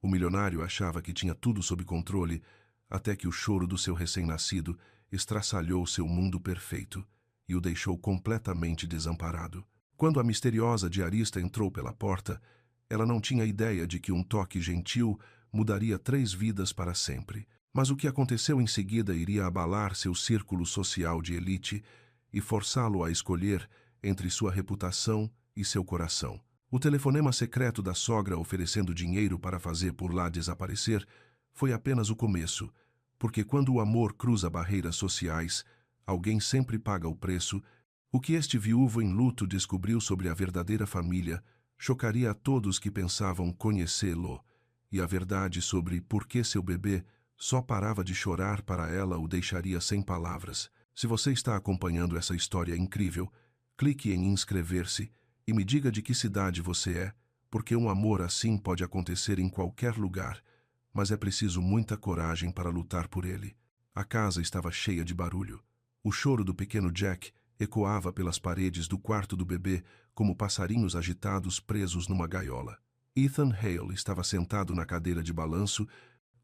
O milionário achava que tinha tudo sob controle, até que o choro do seu recém-nascido estraçalhou seu mundo perfeito e o deixou completamente desamparado. Quando a misteriosa diarista entrou pela porta, ela não tinha ideia de que um toque gentil mudaria 3 vidas para sempre. Mas o que aconteceu em seguida iria abalar seu círculo social de elite e forçá-lo a escolher entre sua reputação e seu coração. O telefonema secreto da sogra oferecendo dinheiro para fazer por lá desaparecer foi apenas o começo, porque quando o amor cruza barreiras sociais, alguém sempre paga o preço. O que este viúvo em luto descobriu sobre a verdadeira família chocaria a todos que pensavam conhecê-lo, e a verdade sobre por que seu bebê só parava de chorar para ela o deixaria sem palavras. Se você está acompanhando essa história incrível, clique em inscrever-se e me diga de que cidade você é, porque um amor assim pode acontecer em qualquer lugar, mas é preciso muita coragem para lutar por ele. A casa estava cheia de barulho. O choro do pequeno Jack ecoava pelas paredes do quarto do bebê como passarinhos agitados presos numa gaiola. Ethan Hale estava sentado na cadeira de balanço,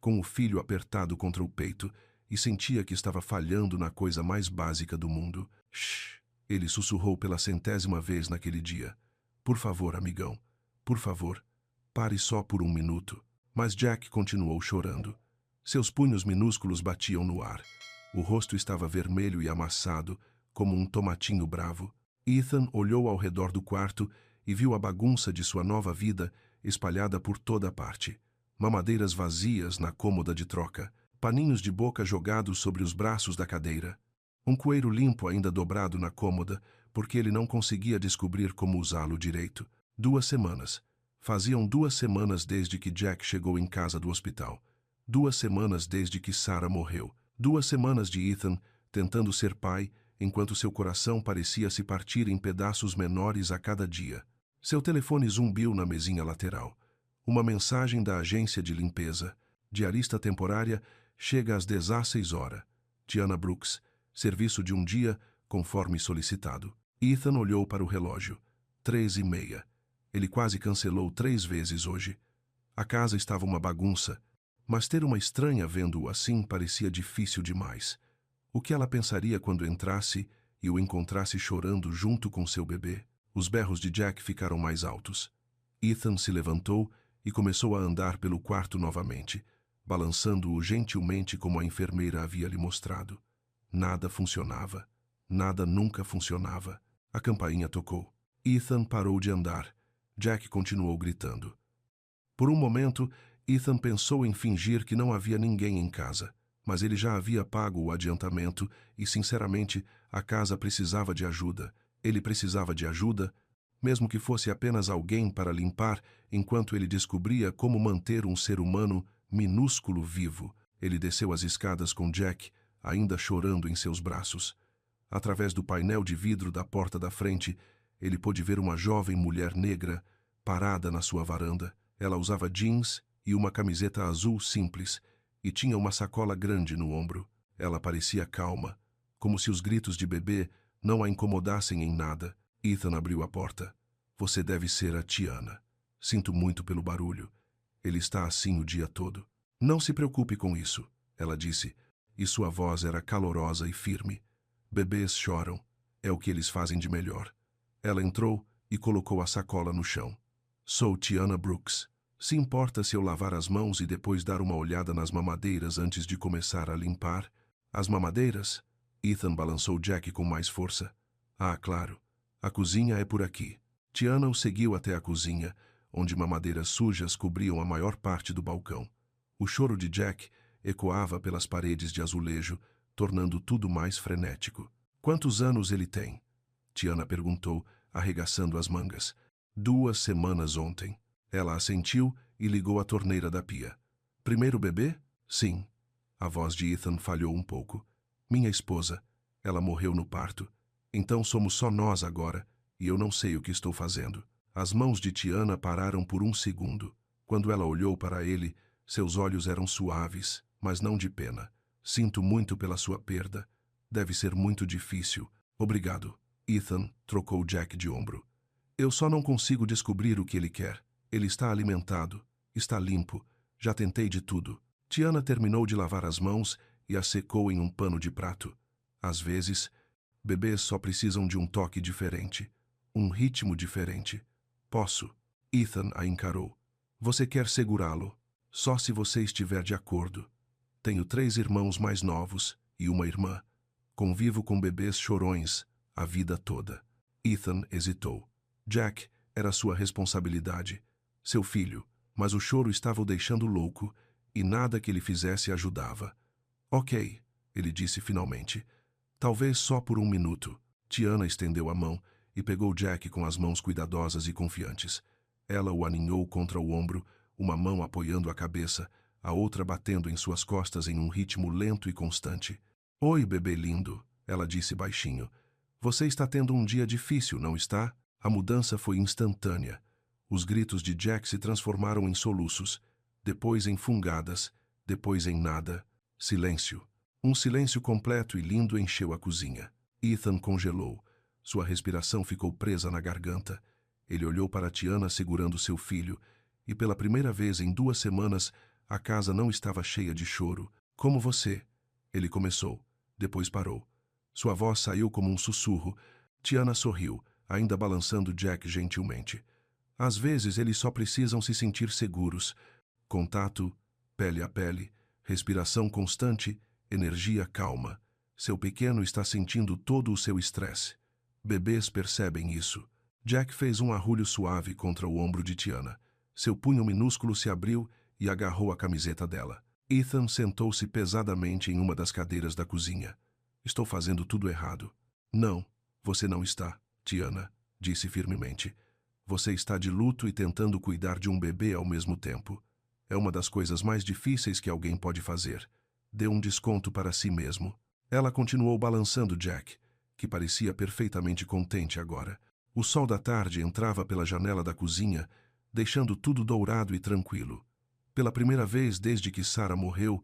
com o filho apertado contra o peito, e sentia que estava falhando na coisa mais básica do mundo. Shh! Ele sussurrou pela 100ª vez naquele dia. Por favor, amigão, por favor, pare só por 1 minuto. Mas Jack continuou chorando. Seus punhos minúsculos batiam no ar. O rosto estava vermelho e amassado, como um tomatinho bravo. Ethan olhou ao redor do quarto e viu a bagunça de sua nova vida espalhada por toda parte. Mamadeiras vazias na cômoda de troca, paninhos de boca jogados sobre os braços da cadeira. Um coeiro limpo ainda dobrado na cômoda, porque ele não conseguia descobrir como usá-lo direito. 2 semanas. Faziam 2 semanas desde que Jack chegou em casa do hospital. 2 semanas desde que Sarah morreu. 2 semanas de Ethan tentando ser pai, enquanto seu coração parecia se partir em pedaços menores a cada dia. Seu telefone zumbiu na mesinha lateral. Uma mensagem da agência de limpeza. Diarista temporária chega às 16h. Tiana Brooks. Serviço de 1 dia, conforme solicitado. Ethan olhou para o relógio. 3h30. Ele quase cancelou 3 vezes hoje. A casa estava uma bagunça, mas ter uma estranha vendo-o assim parecia difícil demais. O que ela pensaria quando entrasse e o encontrasse chorando junto com seu bebê? Os berros de Jack ficaram mais altos. Ethan se levantou e começou a andar pelo quarto novamente, balançando-o gentilmente como a enfermeira havia lhe mostrado. Nada funcionava. Nada nunca funcionava. A campainha tocou. Ethan parou de andar. Jack continuou gritando. Por um momento, Ethan pensou em fingir que não havia ninguém em casa, mas ele já havia pago o adiantamento e, sinceramente, a casa precisava de ajuda. Ele precisava de ajuda, mesmo que fosse apenas alguém para limpar, enquanto ele descobria como manter um ser humano minúsculo vivo. Ele desceu as escadas com Jack, ainda chorando em seus braços. Através do painel de vidro da porta da frente, ele pôde ver uma jovem mulher negra parada na sua varanda. Ela usava jeans e uma camiseta azul simples e tinha uma sacola grande no ombro. Ela parecia calma, como se os gritos de bebê não a incomodassem em nada. Ethan abriu a porta. Você deve ser a Tiana. Sinto muito pelo barulho. Ele está assim o dia todo. Não se preocupe com isso, ela disse, e sua voz era calorosa e firme. Bebês choram. É o que eles fazem de melhor. Ela entrou e colocou a sacola no chão. Sou Tiana Brooks. Se importa se eu lavar as mãos e depois dar uma olhada nas mamadeiras antes de começar a limpar? As mamadeiras? Ethan balançou Jack com mais força. Ah, claro. A cozinha é por aqui. Tiana o seguiu até a cozinha, onde mamadeiras sujas cobriam a maior parte do balcão. O choro de Jack ecoava pelas paredes de azulejo, tornando tudo mais frenético. Quantos anos ele tem? Tiana perguntou, arregaçando as mangas. 2 semanas ontem. Ela assentiu e ligou a torneira da pia. Primeiro bebê? Sim. A voz de Ethan falhou um pouco. Minha esposa. Ela morreu no parto. Então somos só nós agora, e eu não sei o que estou fazendo. As mãos de Tiana pararam por 1 segundo. Quando ela olhou para ele, seus olhos eram suaves, mas não de pena. Sinto muito pela sua perda. Deve ser muito difícil. Obrigado. Ethan trocou Jack de ombro. Eu só não consigo descobrir o que ele quer. Ele está alimentado, está limpo, Já tentei de tudo. Tiana terminou de lavar as mãos e as secou em um pano de prato. Às vezes, bebês só precisam de um toque diferente, um ritmo diferente. Posso. Ethan a encarou. Você quer segurá-lo? Só se você estiver de acordo. Tenho 3 irmãos mais novos e uma irmã. Convivo com bebês chorões a vida toda. Ethan hesitou. Jack era sua responsabilidade, seu filho, mas o choro estava o deixando louco e nada que ele fizesse ajudava. Ok, ele disse finalmente. Talvez só por 1 minuto. Tiana estendeu a mão e pegou Jack com as mãos cuidadosas e confiantes. Ela o aninhou contra o ombro, uma mão apoiando a cabeça, a outra batendo em suas costas em um ritmo lento e constante. Oi, bebê lindo, ela disse baixinho. Você está tendo um dia difícil, não está? A mudança foi instantânea. Os gritos de Jack se transformaram em soluços, depois em fungadas, depois em nada. Silêncio. Um silêncio completo e lindo encheu a cozinha. Ethan congelou. Sua respiração ficou presa na garganta. Ele olhou para Tiana segurando seu filho, e pela primeira vez em 2 semanas, a casa não estava cheia de choro. Como você? Ele começou. Depois parou. Sua voz saiu como um sussurro. Tiana sorriu, ainda balançando Jack gentilmente. Às vezes eles só precisam se sentir seguros. Contato, pele a pele, respiração constante, energia calma. Seu pequeno está sentindo todo o seu estresse. Bebês percebem isso. Jack fez um arrulho suave contra o ombro de Tiana. Seu punho minúsculo se abriu e agarrou a camiseta dela. Ethan sentou-se pesadamente em uma das cadeiras da cozinha. Estou fazendo tudo errado. Não, você não está, Tiana, disse firmemente. Você está de luto e tentando cuidar de um bebê ao mesmo tempo. É uma das coisas mais difíceis que alguém pode fazer. Dê um desconto para si mesmo. Ela continuou balançando Jack, que parecia perfeitamente contente agora. O sol da tarde entrava pela janela da cozinha, deixando tudo dourado e tranquilo. Pela primeira vez desde que Sarah morreu,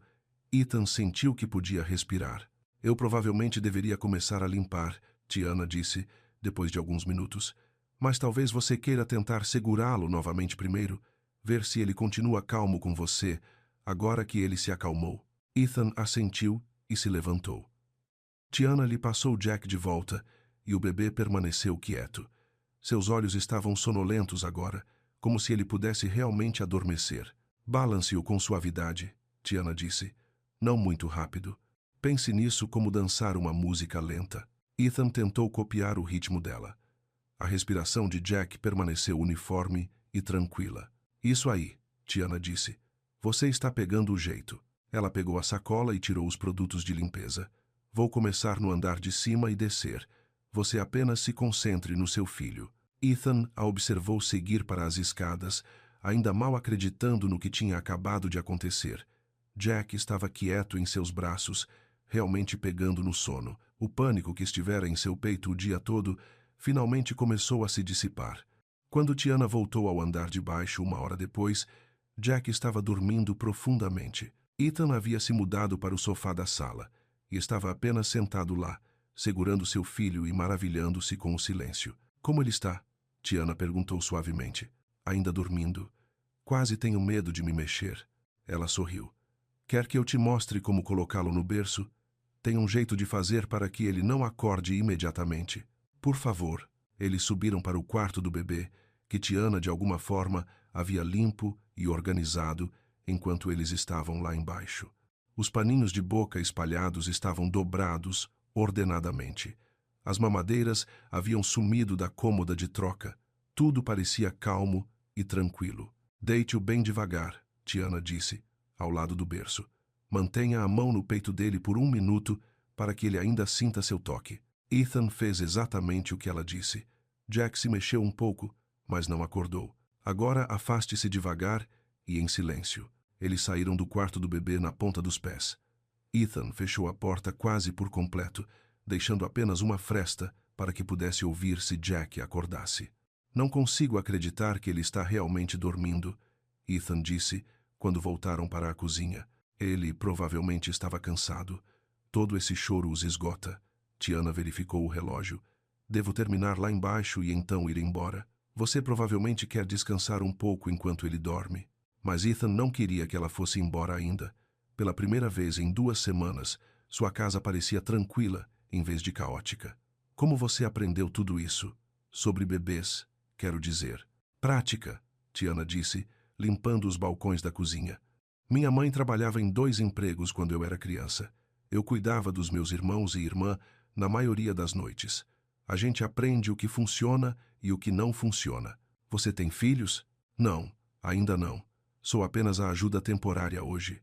Ethan sentiu que podia respirar. Eu provavelmente deveria começar a limpar, Tiana disse, depois de alguns minutos. Mas talvez você queira tentar segurá-lo novamente primeiro, ver se ele continua calmo com você, agora que ele se acalmou. Ethan assentiu e se levantou. Tiana lhe passou Jack de volta e o bebê permaneceu quieto. Seus olhos estavam sonolentos agora, como se ele pudesse realmente adormecer. Balance-o com suavidade, Tiana disse. Não muito rápido. Pense nisso como dançar uma música lenta. Ethan tentou copiar o ritmo dela. A respiração de Jack permaneceu uniforme e tranquila. Isso aí, Tiana disse. Você está pegando o jeito. Ela pegou a sacola e tirou os produtos de limpeza. Vou começar no andar de cima e descer. Você apenas se concentre no seu filho. Ethan a observou seguir para as escadas, ainda mal acreditando no que tinha acabado de acontecer. Jack estava quieto em seus braços, realmente pegando no sono. O pânico que estivera em seu peito o dia todo finalmente começou a se dissipar. Quando Tiana voltou ao andar de baixo 1 hora depois, Jack estava dormindo profundamente. Ethan havia se mudado para o sofá da sala e estava apenas sentado lá, segurando seu filho e maravilhando-se com o silêncio. Como ele está? Tiana perguntou suavemente. Ainda dormindo. Quase tenho medo de me mexer. Ela sorriu. Quer que eu te mostre como colocá-lo no berço? Tem um jeito de fazer para que ele não acorde imediatamente. Por favor. Eles subiram para o quarto do bebê, que Tiana, de alguma forma, havia limpo e organizado enquanto eles estavam lá embaixo. Os paninhos de boca espalhados estavam dobrados ordenadamente. As mamadeiras haviam sumido da cômoda de troca. Tudo parecia calmo e tranquilo. Deite-o bem devagar, Tiana disse, ao lado do berço. Mantenha a mão no peito dele por 1 minuto para que ele ainda sinta seu toque. Ethan fez exatamente o que ela disse. Jack se mexeu um pouco, mas não acordou. Agora afaste-se devagar e em silêncio. Eles saíram do quarto do bebê na ponta dos pés. Ethan fechou a porta quase por completo, deixando apenas uma fresta para que pudesse ouvir se Jack acordasse. Não consigo acreditar que ele está realmente dormindo, Ethan disse quando voltaram para a cozinha. Ele provavelmente estava cansado. Todo esse choro os esgota. Tiana verificou o relógio. Devo terminar lá embaixo e então ir embora. Você provavelmente quer descansar um pouco enquanto ele dorme. Mas Ethan não queria que ela fosse embora ainda. Pela primeira vez em 2 semanas, sua casa parecia tranquila em vez de caótica. Como você aprendeu tudo isso? Sobre bebês, quero dizer. Prática, Tiana disse, limpando os balcões da cozinha. Minha mãe trabalhava em 2 empregos quando eu era criança. Eu cuidava dos meus irmãos e irmã na maioria das noites. A gente aprende o que funciona e o que não funciona. Você tem filhos? Não, ainda não. Sou apenas a ajuda temporária hoje.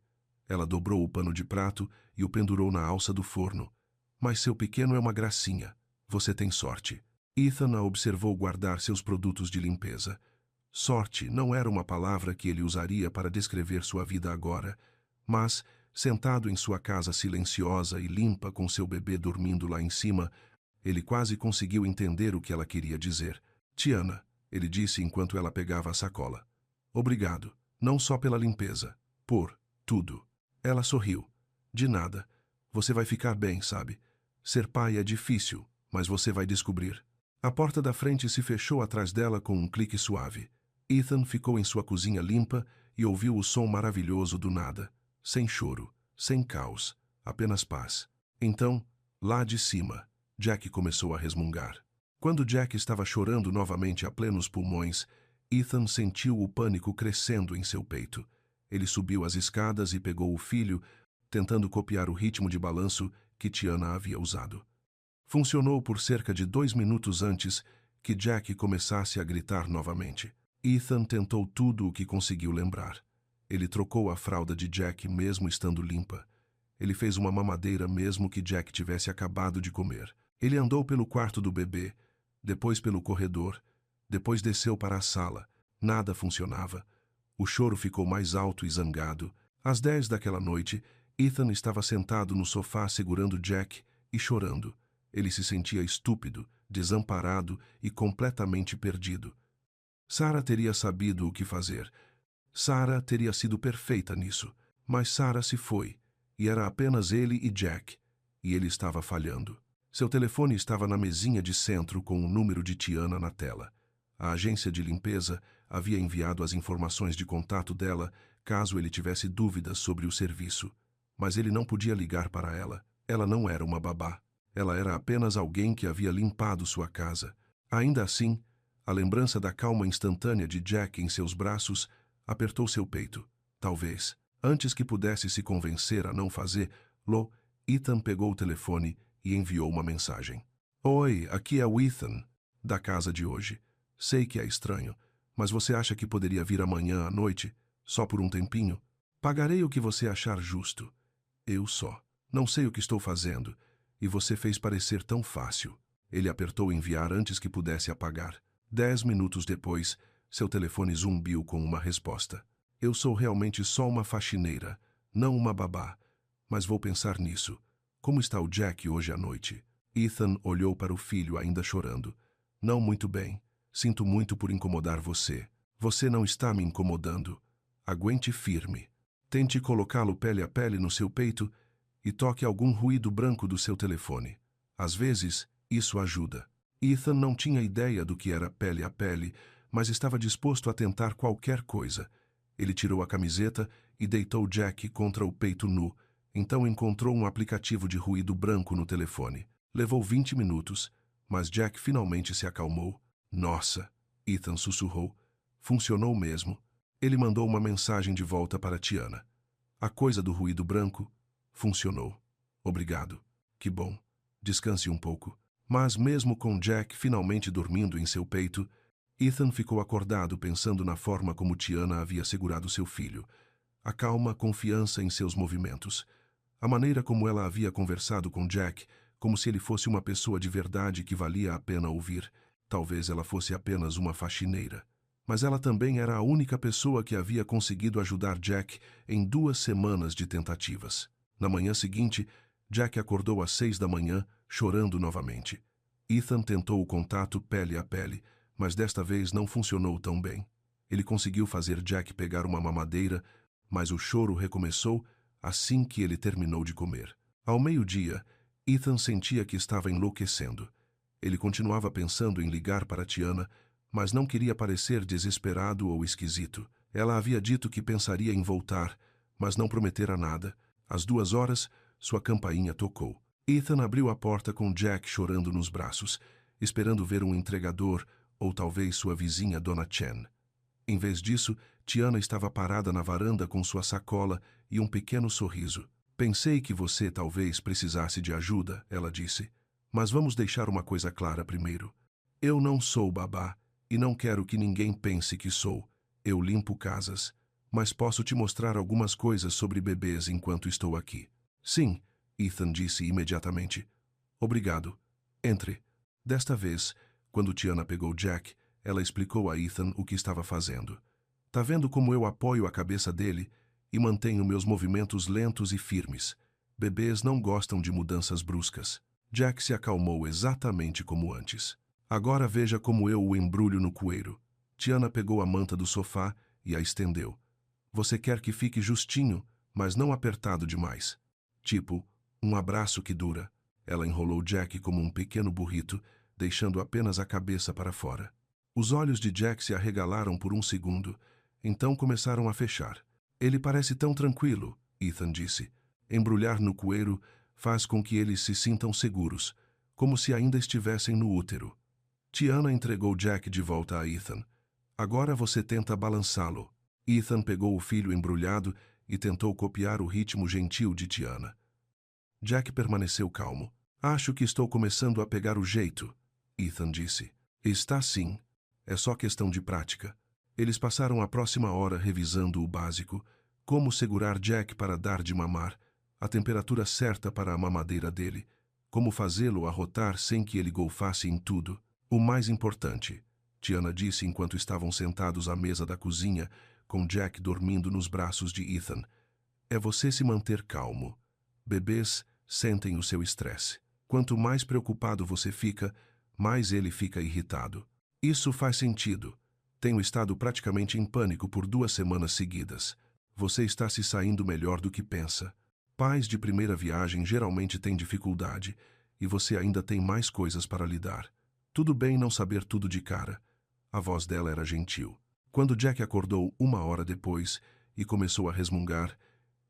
Ela dobrou o pano de prato e o pendurou na alça do forno. Mas seu pequeno é uma gracinha. Você tem sorte. Ethan a observou guardar seus produtos de limpeza. Sorte não era uma palavra que ele usaria para descrever sua vida agora, mas, sentado em sua casa silenciosa e limpa com seu bebê dormindo lá em cima, ele quase conseguiu entender o que ela queria dizer. Tiana, ele disse enquanto ela pegava a sacola. Obrigado, não só pela limpeza, por tudo. Ela sorriu. De nada. Você vai ficar bem, sabe? Ser pai é difícil, mas você vai descobrir. A porta da frente se fechou atrás dela com um clique suave. Ethan ficou em sua cozinha limpa e ouviu o som maravilhoso do nada. Sem choro, sem caos, apenas paz. Então, lá de cima, Jack começou a resmungar. Quando Jack estava chorando novamente a plenos pulmões, Ethan sentiu o pânico crescendo em seu peito. Ele subiu as escadas e pegou o filho, tentando copiar o ritmo de balanço que Tiana havia usado. Funcionou por cerca de 2 minutos antes que Jack começasse a gritar novamente. Ethan tentou tudo o que conseguiu lembrar. Ele trocou a fralda de Jack mesmo estando limpa. Ele fez uma mamadeira mesmo que Jack tivesse acabado de comer. Ele andou pelo quarto do bebê, depois pelo corredor, depois desceu para a sala. Nada funcionava. O choro ficou mais alto e zangado. Às 10 daquela noite, Ethan estava sentado no sofá segurando Jack e chorando. Ele se sentia estúpido, desamparado e completamente perdido. Sarah teria sabido o que fazer. Sarah teria sido perfeita nisso. Mas Sarah se foi, e era apenas ele e Jack, e ele estava falhando. Seu telefone estava na mesinha de centro com o número de Tiana na tela. A agência de limpeza havia enviado as informações de contato dela caso ele tivesse dúvidas sobre o serviço. Mas ele não podia ligar para ela. Ela não era uma babá. Ela era apenas alguém que havia limpado sua casa. Ainda assim, a lembrança da calma instantânea de Jack em seus braços apertou seu peito. Talvez, antes que pudesse se convencer a não fazê-lo, Ethan pegou o telefone e enviou uma mensagem. Oi, aqui é o Ethan, da casa de hoje. Sei que é estranho, mas você acha que poderia vir amanhã à noite, só por um tempinho? Pagarei o que você achar justo. Eu só. Não sei o que estou fazendo, e você fez parecer tão fácil. Ele apertou enviar antes que pudesse apagar. 10 minutos depois, seu telefone zumbiu com uma resposta. Eu sou realmente só uma faxineira, não uma babá. Mas vou pensar nisso. Como está o Jack hoje à noite? Ethan olhou para o filho ainda chorando. Não muito bem. Sinto muito por incomodar você. Você não está me incomodando. Aguente firme. Tente colocá-lo pele a pele no seu peito e toque algum ruído branco do seu telefone. Às vezes, isso ajuda. Ethan não tinha ideia do que era pele a pele, mas estava disposto a tentar qualquer coisa. Ele tirou a camiseta e deitou Jack contra o peito nu. Então encontrou um aplicativo de ruído branco no telefone. Levou 20 minutos, mas Jack finalmente se acalmou. Nossa, Ethan sussurrou. Funcionou mesmo. Ele mandou uma mensagem de volta para Tiana. A coisa do ruído branco funcionou. Obrigado. Que bom. Descanse um pouco. Mas mesmo com Jack finalmente dormindo em seu peito, Ethan ficou acordado pensando na forma como Tiana havia segurado seu filho. A calma confiança em seus movimentos. A maneira como ela havia conversado com Jack, como se ele fosse uma pessoa de verdade que valia a pena ouvir. Talvez ela fosse apenas uma faxineira. Mas ela também era a única pessoa que havia conseguido ajudar Jack em 2 semanas de tentativas. Na manhã seguinte, Jack acordou às 6 da manhã, chorando novamente. Ethan tentou o contato pele a pele, mas desta vez não funcionou tão bem. Ele conseguiu fazer Jack pegar uma mamadeira, mas o choro recomeçou assim que ele terminou de comer. Ao meio-dia, Ethan sentia que estava enlouquecendo. Ele continuava pensando em ligar para Tiana, mas não queria parecer desesperado ou esquisito. Ela havia dito que pensaria em voltar, mas não prometera nada. Às 2 horas, sua campainha tocou. Ethan abriu a porta com Jack chorando nos braços, esperando ver um entregador ou talvez sua vizinha Dona Chen. Em vez disso, Tiana estava parada na varanda com sua sacola e um pequeno sorriso. Pensei que você talvez precisasse de ajuda, ela disse. Mas vamos deixar uma coisa clara primeiro. Eu não sou babá e não quero que ninguém pense que sou. Eu limpo casas, mas posso te mostrar algumas coisas sobre bebês enquanto estou aqui. Sim, Ethan disse imediatamente. Obrigado. Entre. Desta vez, quando Tiana pegou Jack, ela explicou a Ethan o que estava fazendo. Tá vendo como eu apoio a cabeça dele e mantenho meus movimentos lentos e firmes? Bebês não gostam de mudanças bruscas. Jack se acalmou exatamente como antes. Agora veja como eu o embrulho no coeiro. Tiana pegou a manta do sofá e a estendeu. Você quer que fique justinho, mas não apertado demais. Tipo, um abraço que dura. Ela enrolou Jack como um pequeno burrito, deixando apenas a cabeça para fora. Os olhos de Jack se arregalaram por um segundo, então começaram a fechar. Ele parece tão tranquilo, Ethan disse. Embrulhar no coeiro faz com que eles se sintam seguros, como se ainda estivessem no útero. Tiana entregou Jack de volta a Ethan. Agora você tenta balançá-lo. Ethan pegou o filho embrulhado e tentou copiar o ritmo gentil de Tiana. Jack permaneceu calmo. Acho que estou começando a pegar o jeito, Ethan disse. Está sim. É só questão de prática. Eles passaram a próxima hora revisando o básico, como segurar Jack para dar de mamar, a temperatura certa para a mamadeira dele, como fazê-lo arrotar sem que ele golfasse em tudo. O mais importante, Tiana disse enquanto estavam sentados à mesa da cozinha, com Jack dormindo nos braços de Ethan, é você se manter calmo. Bebês sentem o seu estresse. Quanto mais preocupado você fica, mais ele fica irritado. Isso faz sentido. Tenho estado praticamente em pânico por 2 semanas seguidas. Você está se saindo melhor do que pensa. Pais de primeira viagem geralmente têm dificuldade, e você ainda tem mais coisas para lidar. Tudo bem não saber tudo de cara. A voz dela era gentil. Quando Jack acordou 1 hora depois e começou a resmungar,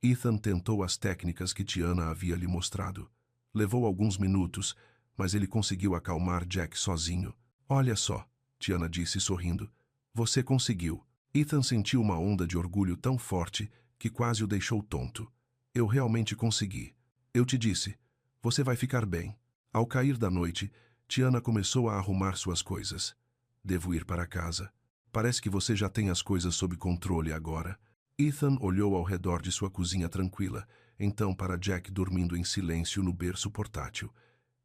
Ethan tentou as técnicas que Tiana havia lhe mostrado. Levou alguns minutos, mas ele conseguiu acalmar Jack sozinho. Olha só, Tiana disse sorrindo. Você conseguiu. Ethan sentiu uma onda de orgulho tão forte que quase o deixou tonto. Eu realmente consegui. Eu te disse, você vai ficar bem. Ao cair da noite, Tiana começou a arrumar suas coisas. Devo ir para casa. Parece que você já tem as coisas sob controle agora. Ethan olhou ao redor de sua cozinha tranquila, então para Jack dormindo em silêncio no berço portátil.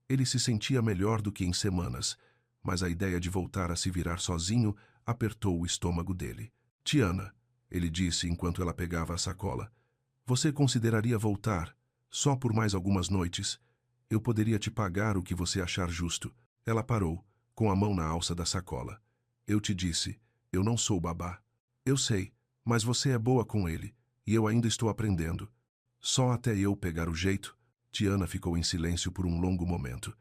Ele se sentia melhor do que em semanas, mas a ideia de voltar a se virar sozinho apertou o estômago dele. Tiana, ele disse enquanto ela pegava a sacola, você consideraria voltar, só por mais algumas noites? Eu poderia te pagar o que você achar justo. Ela parou, com a mão na alça da sacola. Eu te disse, eu não sou babá. Eu sei, mas você é boa com ele, e eu ainda estou aprendendo. Só até eu pegar o jeito. Tiana ficou em silêncio por um longo momento.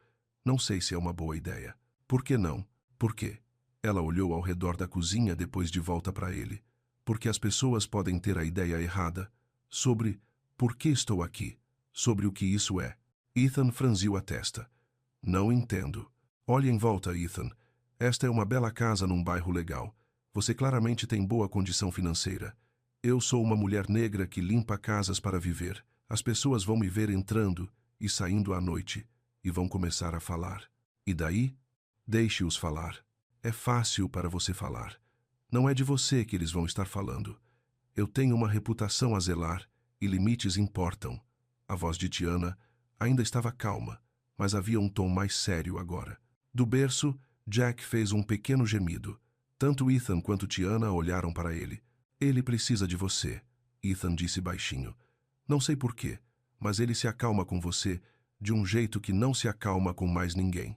Não sei se é uma boa ideia. Por que não? Por quê? Ela olhou ao redor da cozinha depois de volta para ele. Porque as pessoas podem ter a ideia errada sobre por que estou aqui, sobre o que isso é. Ethan franziu a testa. Não entendo. Olhe em volta, Ethan. Esta é uma bela casa num bairro legal. Você claramente tem boa condição financeira. Eu sou uma mulher negra que limpa casas para viver. As pessoas vão me ver entrando e saindo à noite e vão começar a falar. E daí? Deixe-os falar. É fácil para você falar. Não é de você que eles vão estar falando. Eu tenho uma reputação a zelar e limites importam. A voz de Tiana ainda estava calma, mas havia um tom mais sério agora. Do berço, Jack fez um pequeno gemido. Tanto Ethan quanto Tiana olharam para ele. Ele precisa de você, Ethan disse baixinho. Não sei porquê, mas ele se acalma com você de um jeito que não se acalma com mais ninguém.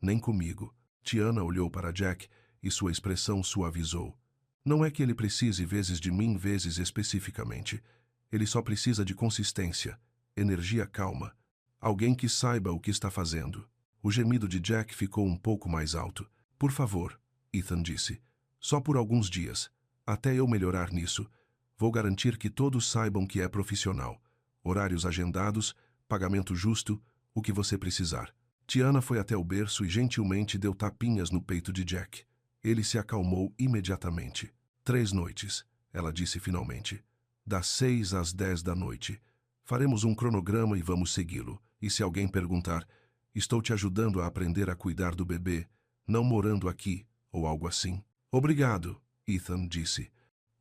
Nem comigo. Tiana olhou para Jack e sua expressão suavizou. Não é que ele precise vezes de mim, vezes especificamente. Ele só precisa de consistência, energia calma. Alguém que saiba o que está fazendo. O gemido de Jack ficou um pouco mais alto. Por favor, Ethan disse. Só por alguns dias. Até eu melhorar nisso, vou garantir que todos saibam que é profissional. Horários agendados, pagamento justo, o que você precisar. Tiana foi até o berço e gentilmente deu tapinhas no peito de Jack. Ele se acalmou imediatamente. 3 noites, ela disse finalmente. Das 6 às 10 da noite. Faremos um cronograma e vamos segui-lo. E se alguém perguntar, estou te ajudando a aprender a cuidar do bebê, não morando aqui, ou algo assim. Obrigado, Ethan disse,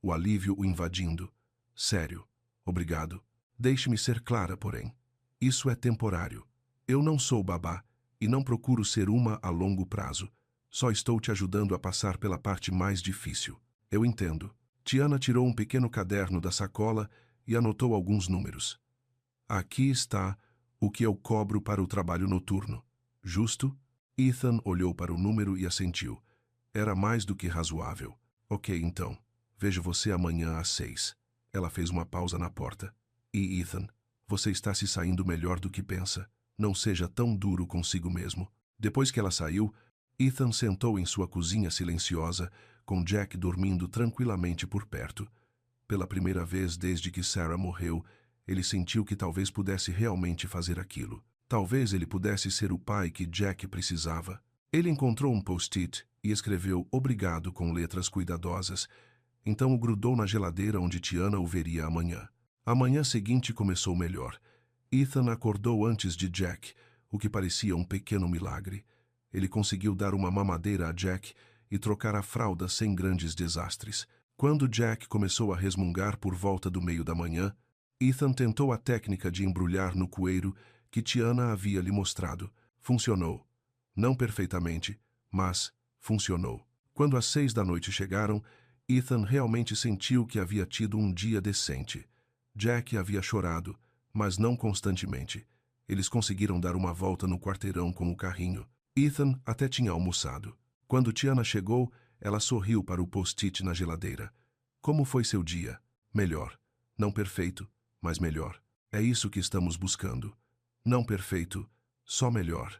o alívio o invadindo. Sério, obrigado. Deixe-me ser clara, porém. Isso é temporário. Eu não sou babá e não procuro ser uma a longo prazo. Só estou te ajudando a passar pela parte mais difícil. Eu entendo. Tiana tirou um pequeno caderno da sacola e anotou alguns números. Aqui está o que eu cobro para o trabalho noturno. Justo? Ethan olhou para o número e assentiu. Era mais do que razoável. Ok, então. Vejo você amanhã às 6. Ela fez uma pausa na porta. E Ethan, você está se saindo melhor do que pensa. Não seja tão duro consigo mesmo. Depois que ela saiu, Ethan sentou em sua cozinha silenciosa, com Jack dormindo tranquilamente por perto. Pela primeira vez desde que Sarah morreu, ele sentiu que talvez pudesse realmente fazer aquilo. Talvez ele pudesse ser o pai que Jack precisava. Ele encontrou um post-it e escreveu obrigado com letras cuidadosas. Então o grudou na geladeira onde Tiana o veria amanhã. A manhã seguinte começou melhor. Ethan acordou antes de Jack, o que parecia um pequeno milagre. Ele conseguiu dar uma mamadeira a Jack e trocar a fralda sem grandes desastres. Quando Jack começou a resmungar por volta do meio da manhã, Ethan tentou a técnica de embrulhar no coeiro que Tiana havia lhe mostrado. Funcionou. Não perfeitamente, mas funcionou. Quando as 6 da noite chegaram, Ethan realmente sentiu que havia tido um dia decente. Jack havia chorado, mas não constantemente. Eles conseguiram dar uma volta no quarteirão com o carrinho. Ethan até tinha almoçado. Quando Tiana chegou, ela sorriu para o post-it na geladeira. Como foi seu dia? Melhor. Não perfeito, mas melhor. É isso que estamos buscando. Não perfeito, só melhor.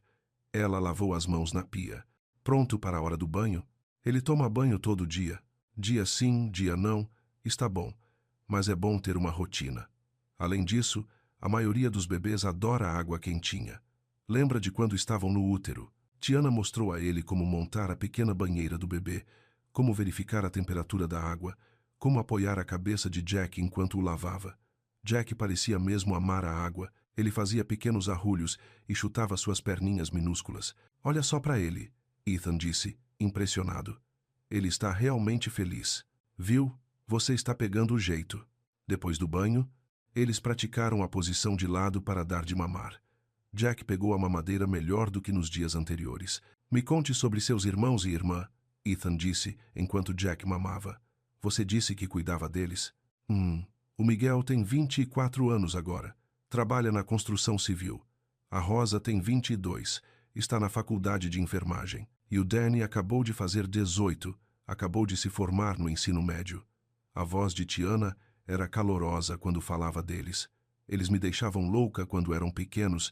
Ela lavou as mãos na pia. Pronto para a hora do banho? Ele toma banho todo dia. Dia sim, dia não. Está bom. Mas é bom ter uma rotina. Além disso, a maioria dos bebês adora água quentinha. Lembra de quando estavam no útero? Tiana mostrou a ele como montar a pequena banheira do bebê, como verificar a temperatura da água, como apoiar a cabeça de Jack enquanto o lavava. Jack parecia mesmo amar a água. Ele fazia pequenos arrulhos e chutava suas perninhas minúsculas. Olha só para ele, Ethan disse, impressionado. Ele está realmente feliz. Viu? Você está pegando o jeito. Depois do banho, eles praticaram a posição de lado para dar de mamar. Jack pegou a mamadeira melhor do que nos dias anteriores. Me conte sobre seus irmãos e irmã, Ethan disse enquanto Jack mamava. Você disse que cuidava deles? O Miguel tem 24 anos agora. Trabalha na construção civil. A Rosa tem 22. Está na faculdade de enfermagem. E o Danny acabou de fazer 18. Acabou de se formar no ensino médio. A voz de Tiana era calorosa quando falava deles. Eles me deixavam louca quando eram pequenos,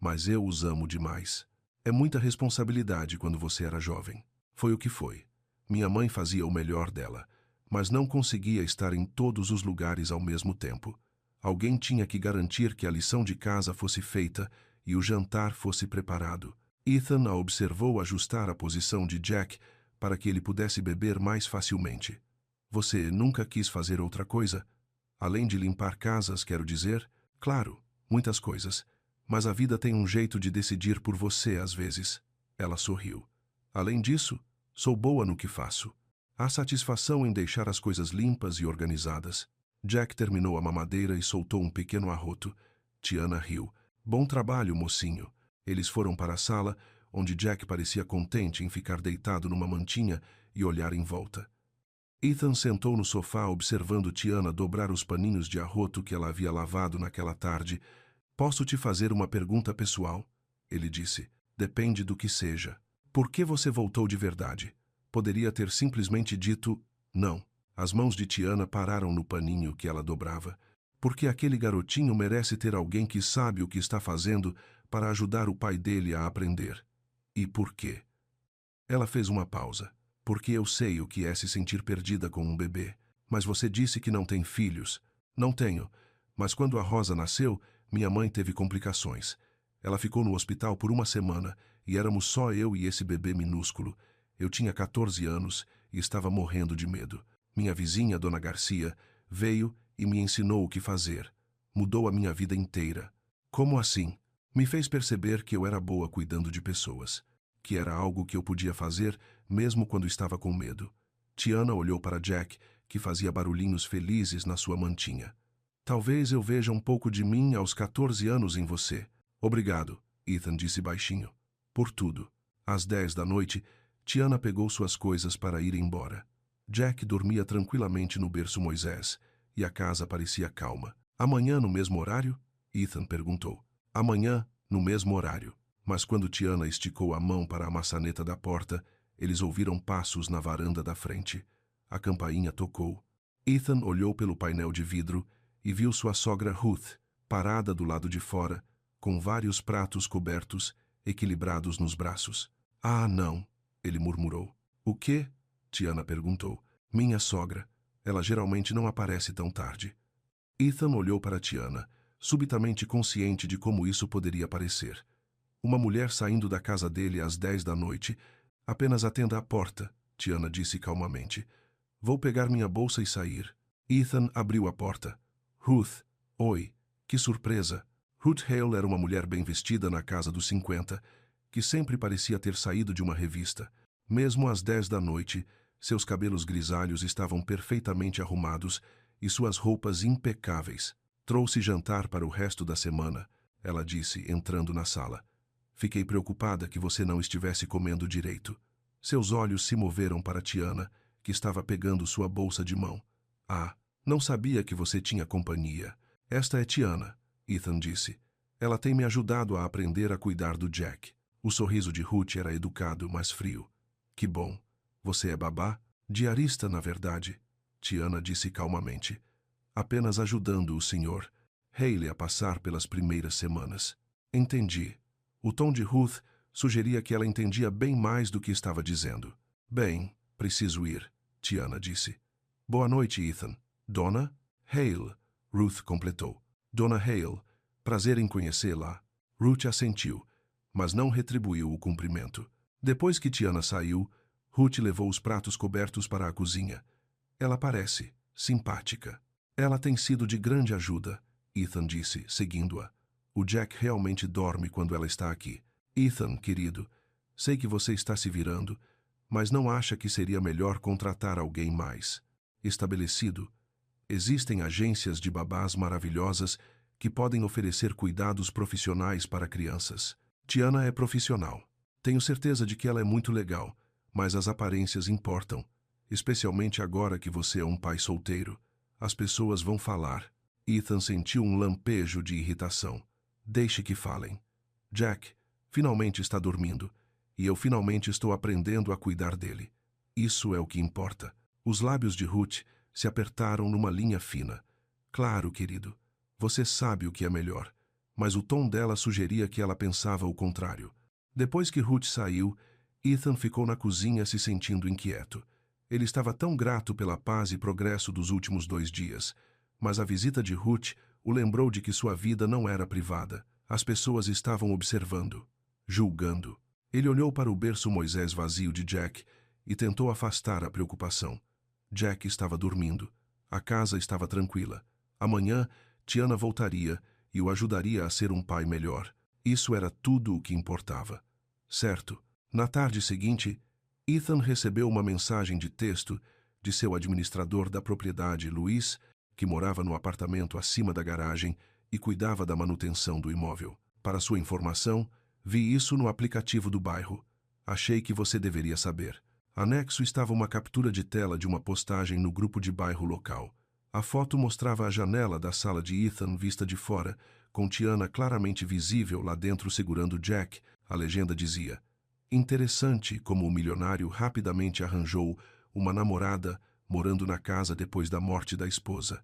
mas eu os amo demais. É muita responsabilidade quando você era jovem. Foi o que foi. Minha mãe fazia o melhor dela, mas não conseguia estar em todos os lugares ao mesmo tempo. Alguém tinha que garantir que a lição de casa fosse feita e o jantar fosse preparado. Ethan a observou ajustar a posição de Jack para que ele pudesse beber mais facilmente. Você nunca quis fazer outra coisa? Além de limpar casas, quero dizer? Claro, muitas coisas. Mas a vida tem um jeito de decidir por você às vezes. Ela sorriu. Além disso, sou boa no que faço. Há satisfação em deixar as coisas limpas e organizadas. Jack terminou a mamadeira e soltou um pequeno arroto. Tiana riu. Bom trabalho, mocinho. Eles foram para a sala, onde Jack parecia contente em ficar deitado numa mantinha e olhar em volta. Ethan sentou no sofá observando Tiana dobrar os paninhos de arroto que ela havia lavado naquela tarde. Posso te fazer uma pergunta pessoal? Ele disse. Depende do que seja. Por que você voltou de verdade? Poderia ter simplesmente dito não. As mãos de Tiana pararam no paninho que ela dobrava. Porque aquele garotinho merece ter alguém que sabe o que está fazendo para ajudar o pai dele a aprender. E por quê? Ela fez uma pausa. porque eu sei o que é se sentir perdida com um bebê. Mas você disse que não tem filhos. Não tenho, mas quando a Rosa nasceu, minha mãe teve complicações. Ela ficou no hospital por uma semana e éramos só eu e esse bebê minúsculo. Eu tinha 14 anos e estava morrendo de medo. Minha vizinha, Dona Garcia, veio e me ensinou o que fazer. Mudou a minha vida inteira. Como assim? Me fez perceber que eu era boa cuidando de pessoas, que era algo que eu podia fazer mesmo quando estava com medo. Tiana olhou para Jack, que fazia barulhinhos felizes na sua mantinha. Talvez eu veja um pouco de mim aos 14 anos em você. Obrigado, Ethan disse baixinho. Por tudo. Às 10 da noite, Tiana pegou suas coisas para ir embora. Jack dormia tranquilamente no berço Moisés, e a casa parecia calma. Amanhã no mesmo horário? Ethan perguntou. Amanhã, no mesmo horário. Mas quando Tiana esticou a mão para a maçaneta da porta, eles ouviram passos na varanda da frente. A campainha tocou. Ethan olhou pelo painel de vidro e viu sua sogra Ruth, parada do lado de fora, com vários pratos cobertos, equilibrados nos braços. Ah, não, ele murmurou. O quê? Tiana perguntou. Minha sogra. Ela geralmente não aparece tão tarde. Ethan olhou para Tiana, subitamente consciente de como isso poderia parecer. Uma mulher saindo da casa dele às 10 da noite. Apenas atenda a porta, Tiana disse calmamente. Vou pegar minha bolsa e sair. Ethan abriu a porta. Ruth. Oi. Que surpresa. Ruth Hale era uma mulher bem vestida na casa dos 50, que sempre parecia ter saído de uma revista. Mesmo às 10 da noite, seus cabelos grisalhos estavam perfeitamente arrumados e suas roupas impecáveis. Trouxe jantar para o resto da semana, ela disse, entrando na sala. Fiquei preocupada que você não estivesse comendo direito. Seus olhos se moveram para Tiana, que estava pegando sua bolsa de mão. Ah, não sabia que você tinha companhia. Esta é Tiana, Ethan disse. Ela tem me ajudado a aprender a cuidar do Jack. O sorriso de Ruth era educado, mas frio. Que bom. Você é babá? Diarista, na verdade, Tiana disse calmamente. Apenas ajudando o Sr. Haley a passar pelas primeiras semanas. Entendi. O tom de Ruth sugeria que ela entendia bem mais do que estava dizendo. Bem, preciso ir, Tiana disse. Boa noite, Ethan. Dona? Hale, Ruth completou. Dona Hale, prazer em conhecê-la. Ruth assentiu, mas não retribuiu o cumprimento. Depois que Tiana saiu, Ruth levou os pratos cobertos para a cozinha. Ela parece simpática. Ela tem sido de grande ajuda, Ethan disse, seguindo-a. O Jack realmente dorme quando ela está aqui. Ethan, querido, sei que você está se virando, mas não acha que seria melhor contratar alguém mais estabelecido? Existem agências de babás maravilhosas que podem oferecer cuidados profissionais para crianças. Tiana é profissional. Tenho certeza de que ela é muito legal, mas as aparências importam, especialmente agora que você é um pai solteiro. As pessoas vão falar. Ethan sentiu um lampejo de irritação. Deixe que falem. Jack finalmente está dormindo, e eu finalmente estou aprendendo a cuidar dele. Isso é o que importa. Os lábios de Ruth se apertaram numa linha fina. Claro, querido, você sabe o que é melhor, mas o tom dela sugeria que ela pensava o contrário. Depois que Ruth saiu, Ethan ficou na cozinha se sentindo inquieto. Ele estava tão grato pela paz e progresso dos últimos 2 dias, mas a visita de Ruth o lembrou de que sua vida não era privada. As pessoas estavam observando, julgando. Ele olhou para o berço Moisés vazio de Jack e tentou afastar a preocupação. Jack estava dormindo. A casa estava tranquila. Amanhã, Tiana voltaria e o ajudaria a ser um pai melhor. Isso era tudo o que importava. Certo. Na tarde seguinte, Ethan recebeu uma mensagem de texto de seu administrador da propriedade, Luiz, que morava no apartamento acima da garagem e cuidava da manutenção do imóvel. Para sua informação, vi isso no aplicativo do bairro. Achei que você deveria saber. Anexo estava uma captura de tela de uma postagem no grupo de bairro local. A foto mostrava a janela da sala de Ethan vista de fora, com Tiana claramente visível lá dentro segurando Jack. A legenda dizia: interessante como o milionário rapidamente arranjou uma namorada morando na casa depois da morte da esposa.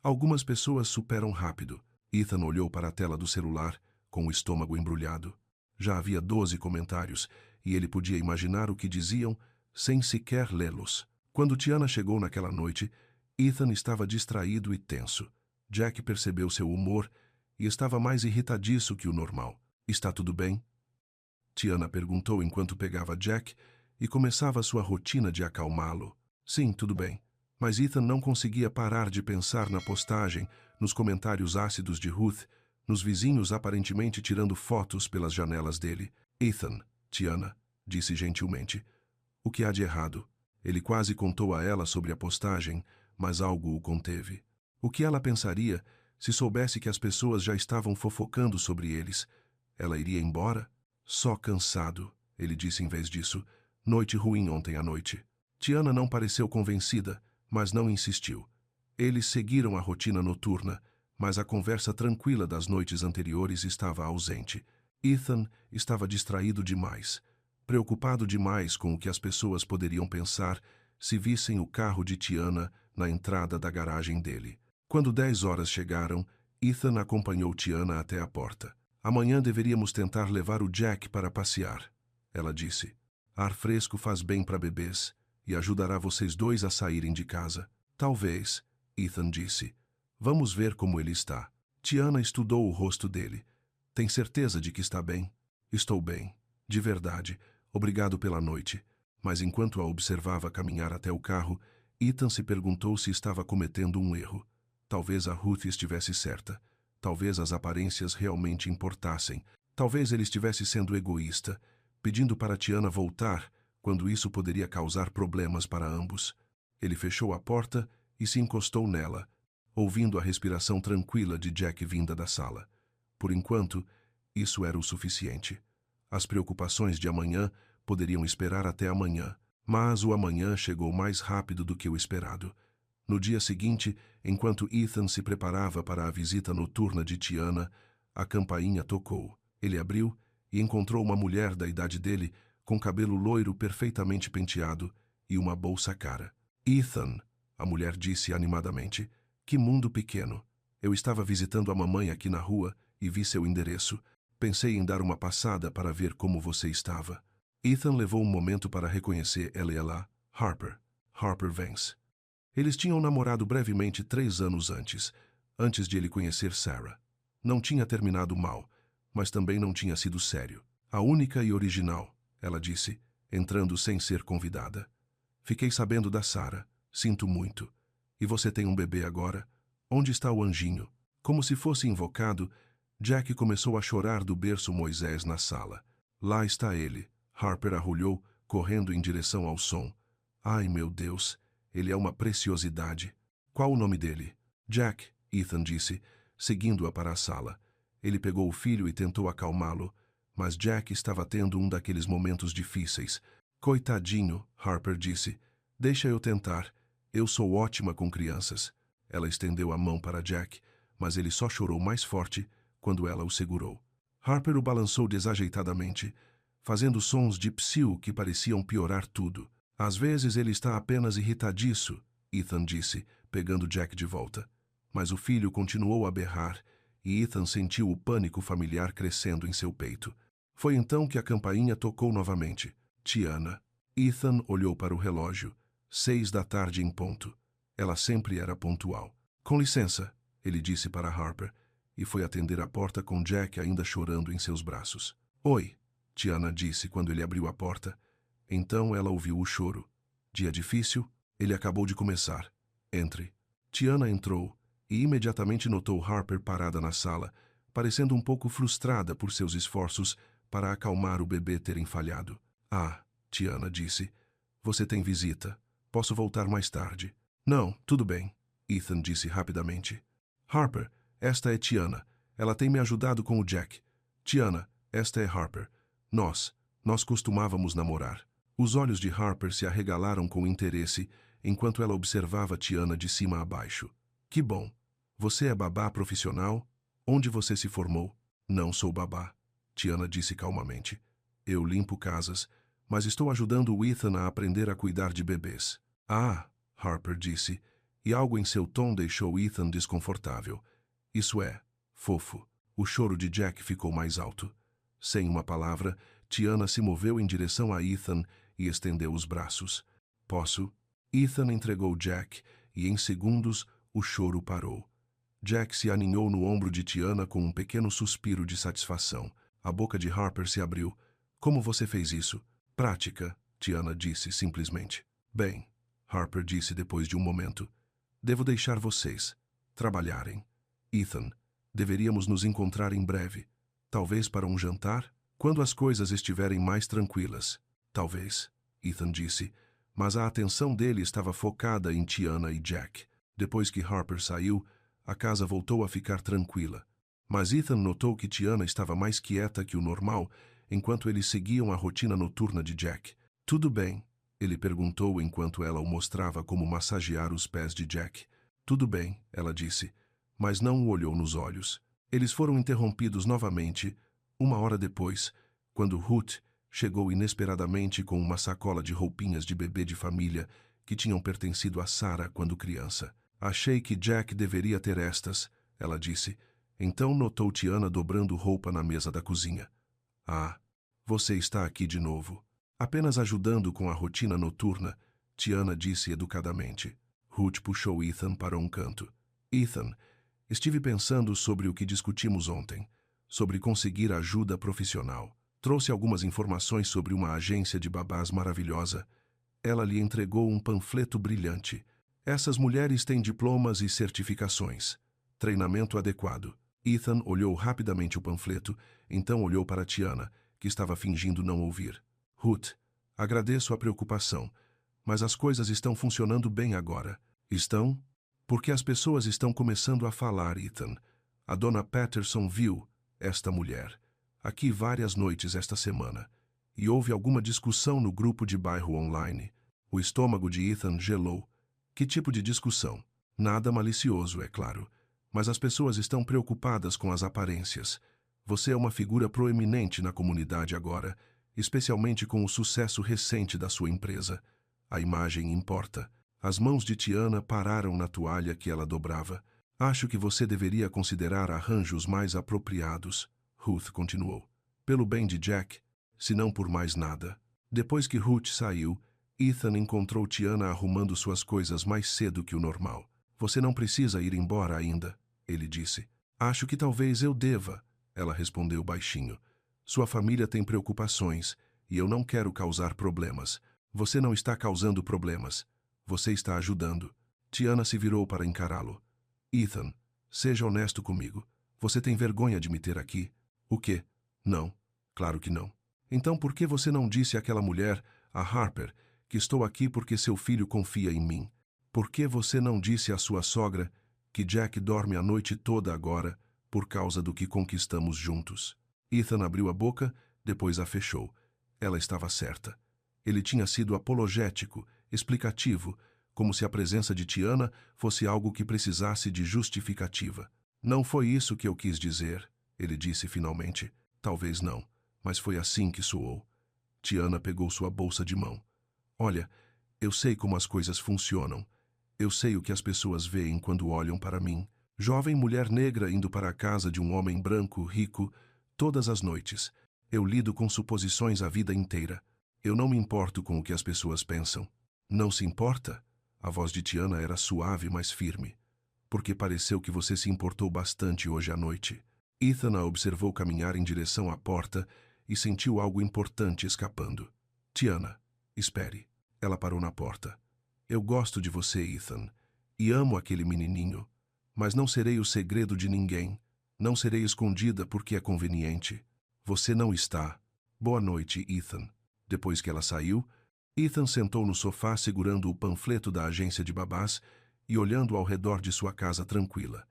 Algumas pessoas superam rápido. Ethan olhou para a tela do celular, com o estômago embrulhado. Já havia 12 comentários, e ele podia imaginar o que diziam, sem sequer lê-los. Quando Tiana chegou naquela noite, Ethan estava distraído e tenso. Jack percebeu seu humor e estava mais irritadiço que o normal. Está tudo bem? Tiana perguntou enquanto pegava Jack e começava sua rotina de acalmá-lo. Sim, tudo bem. Mas Ethan não conseguia parar de pensar na postagem, nos comentários ácidos de Ruth, nos vizinhos aparentemente tirando fotos pelas janelas dele. Ethan, Tiana, disse gentilmente. O que há de errado? Ele quase contou a ela sobre a postagem, mas algo o conteve. O que ela pensaria se soubesse que as pessoas já estavam fofocando sobre eles? Ela iria embora? Só cansado, ele disse em vez disso. Noite ruim ontem à noite. Tiana não pareceu convencida, mas não insistiu. Eles seguiram a rotina noturna, mas a conversa tranquila das noites anteriores estava ausente. Ethan estava distraído demais, preocupado demais com o que as pessoas poderiam pensar se vissem o carro de Tiana na entrada da garagem dele. Quando 10 horas chegaram, Ethan acompanhou Tiana até a porta. Amanhã deveríamos tentar levar o Jack para passear, ela disse. Ar fresco faz bem para bebês e ajudará vocês dois a saírem de casa. Talvez, Ethan disse. Vamos ver como ele está. Tiana estudou o rosto dele. Tem certeza de que está bem? Estou bem. De verdade. Obrigado pela noite. Mas enquanto a observava caminhar até o carro, Ethan se perguntou se estava cometendo um erro. Talvez a Ruth estivesse certa. Talvez as aparências realmente importassem. Talvez ele estivesse sendo egoísta, pedindo para Tiana voltar, quando isso poderia causar problemas para ambos. Ele fechou a porta e se encostou nela, ouvindo a respiração tranquila de Jack vinda da sala. Por enquanto, isso era o suficiente. As preocupações de amanhã poderiam esperar até amanhã, mas o amanhã chegou mais rápido do que o esperado. No dia seguinte, enquanto Ethan se preparava para a visita noturna de Tiana, a campainha tocou. Ele abriu e encontrou uma mulher da idade dele, com cabelo loiro perfeitamente penteado e uma bolsa cara. Ethan, a mulher disse animadamente, que mundo pequeno. Eu estava visitando a mamãe aqui na rua e vi seu endereço. Pensei em dar uma passada para ver como você estava. Ethan levou um momento para reconhecer ela e ela, Harper Vance. Eles tinham namorado brevemente 3 anos antes de ele conhecer Sarah. Não tinha terminado mal, mas também não tinha sido sério. A única e original, ela disse, entrando sem ser convidada. Fiquei sabendo da Sarah. Sinto muito. E você tem um bebê agora? Onde está o anjinho? Como se fosse invocado, Jack começou a chorar do berço Moisés na sala. Lá está ele. Harper arrulhou, correndo em direção ao som. Ai, meu Deus, ele é uma preciosidade. Qual o nome dele? Jack, Ethan disse, seguindo-a para a sala. Ele pegou o filho e tentou acalmá-lo, mas Jack estava tendo um daqueles momentos difíceis. Coitadinho, Harper disse. Deixa eu tentar. Eu sou ótima com crianças. Ela estendeu a mão para Jack, mas ele só chorou mais forte quando ela o segurou. Harper o balançou desajeitadamente, fazendo sons de psiu que pareciam piorar tudo. Às vezes ele está apenas irritadiço, Ethan disse, pegando Jack de volta. Mas o filho continuou a berrar, e Ethan sentiu o pânico familiar crescendo em seu peito. Foi então que a campainha tocou novamente. Tiana. Ethan olhou para o relógio. 6 da tarde em ponto. Ela sempre era pontual. Com licença, ele disse para Harper, e foi atender a porta com Jack ainda chorando em seus braços. Oi, Tiana disse quando ele abriu a porta. Então ela ouviu o choro. Dia difícil? Ele acabou de começar. Entre. Tiana entrou e imediatamente notou Harper parada na sala, parecendo um pouco frustrada por seus esforços para acalmar o bebê terem falhado. Ah, Tiana disse. Você tem visita. Posso voltar mais tarde. Não, tudo bem, Ethan disse rapidamente. Harper, esta é Tiana. Ela tem me ajudado com o Jack. Tiana, esta é Harper. Nós costumávamos namorar. Os olhos de Harper se arregalaram com interesse enquanto ela observava Tiana de cima a baixo. Que bom. Você é babá profissional? Onde você se formou? Não sou babá, Tiana disse calmamente. Eu limpo casas, mas estou ajudando o Ethan a aprender a cuidar de bebês. Ah, Harper disse, e algo em seu tom deixou Ethan desconfortável. Isso é, fofo. O choro de Jack ficou mais alto. Sem uma palavra, Tiana se moveu em direção a Ethan e estendeu os braços. Posso? Ethan entregou Jack e, em segundos, o choro parou. Jack se aninhou no ombro de Tiana com um pequeno suspiro de satisfação. A boca de Harper se abriu. Como você fez isso? Prática, Tiana disse simplesmente. Bem, Harper disse depois de um momento. Devo deixar vocês trabalharem. Ethan, deveríamos nos encontrar em breve. Talvez para um jantar? Quando as coisas estiverem mais tranquilas. Talvez, Ethan disse, mas a atenção dele estava focada em Tiana e Jack. Depois que Harper saiu, a casa voltou a ficar tranquila. Mas Ethan notou que Tiana estava mais quieta que o normal, enquanto eles seguiam a rotina noturna de Jack. Tudo bem? Ele perguntou enquanto ela o mostrava como massagear os pés de Jack. Tudo bem, ela disse, mas não o olhou nos olhos. Eles foram interrompidos novamente, 1 hora depois, quando Ruth chegou inesperadamente com uma sacola de roupinhas de bebê de família que tinham pertencido a Sarah quando criança. Achei que Jack deveria ter estas, ela disse. Então notou Tiana dobrando roupa na mesa da cozinha. Ah, você está aqui de novo. Apenas ajudando com a rotina noturna, Tiana disse educadamente. Ruth puxou Ethan para um canto. Ethan, estive pensando sobre o que discutimos ontem, sobre conseguir ajuda profissional. Trouxe algumas informações sobre uma agência de babás maravilhosa. Ela lhe entregou um panfleto brilhante. Essas mulheres têm diplomas e certificações. Treinamento adequado. Ethan olhou rapidamente o panfleto, então olhou para Tiana, que estava fingindo não ouvir. Ruth, agradeço a preocupação, mas as coisas estão funcionando bem agora. Estão? Porque as pessoas estão começando a falar, Ethan. A dona Patterson viu esta mulher aqui várias noites esta semana, e houve alguma discussão no grupo de bairro online. O estômago de Ethan gelou. Que tipo de discussão? Nada malicioso, é claro. Mas as pessoas estão preocupadas com as aparências. Você é uma figura proeminente na comunidade agora, especialmente com o sucesso recente da sua empresa. A imagem importa. As mãos de Tiana pararam na toalha que ela dobrava. Acho que você deveria considerar arranjos mais apropriados, Ruth continuou. Pelo bem de Jack, se não por mais nada. Depois que Ruth saiu, Ethan encontrou Tiana arrumando suas coisas mais cedo que o normal. Você não precisa ir embora ainda, ele disse. Acho que talvez eu deva, ela respondeu baixinho. Sua família tem preocupações, e eu não quero causar problemas. Você não está causando problemas. Você está ajudando. Tiana se virou para encará-lo. Ethan, seja honesto comigo. Você tem vergonha de me ter aqui? O quê? Não. Claro que não. Então por que você não disse àquela mulher, a Harper, que estou aqui porque seu filho confia em mim? Por que você não disse à sua sogra que Jack dorme a noite toda agora por causa do que conquistamos juntos? Ethan abriu a boca, depois a fechou. Ela estava certa. Ele tinha sido apologético, explicativo, como se a presença de Tiana fosse algo que precisasse de justificativa. Não foi isso que eu quis dizer, ele disse finalmente. Talvez não, mas foi assim que soou. Tiana pegou sua bolsa de mão. Olha, eu sei como as coisas funcionam. Eu sei o que as pessoas veem quando olham para mim. Jovem mulher negra indo para a casa de um homem branco, rico, todas as noites. Eu lido com suposições a vida inteira. Eu não me importo com o que as pessoas pensam. Não se importa? A voz de Tiana era suave, mas firme. Porque pareceu que você se importou bastante hoje à noite. Ethan a observou caminhar em direção à porta e sentiu algo importante escapando. Tiana, espere. Ela parou na porta. Eu gosto de você, Ethan, e amo aquele menininho, mas não serei o segredo de ninguém. Não serei escondida porque é conveniente. Você não está. Boa noite, Ethan. Depois que ela saiu, Ethan sentou no sofá segurando o panfleto da agência de babás e olhando ao redor de sua casa tranquila.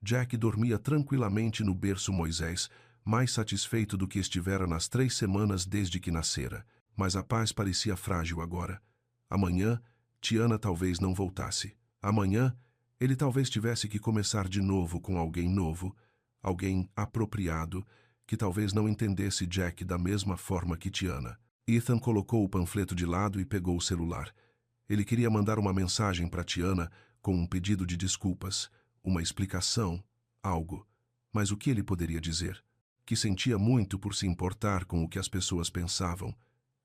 Jack dormia tranquilamente no berço Moisés, mais satisfeito do que estivera nas 3 semanas desde que nascera, mas a paz parecia frágil agora. Amanhã, Tiana talvez não voltasse. Amanhã, ele talvez tivesse que começar de novo com alguém novo, alguém apropriado, que talvez não entendesse Jack da mesma forma que Tiana. Ethan colocou o panfleto de lado e pegou o celular. Ele queria mandar uma mensagem para Tiana com um pedido de desculpas, uma explicação, algo. Mas o que ele poderia dizer? Que sentia muito por se importar com o que as pessoas pensavam,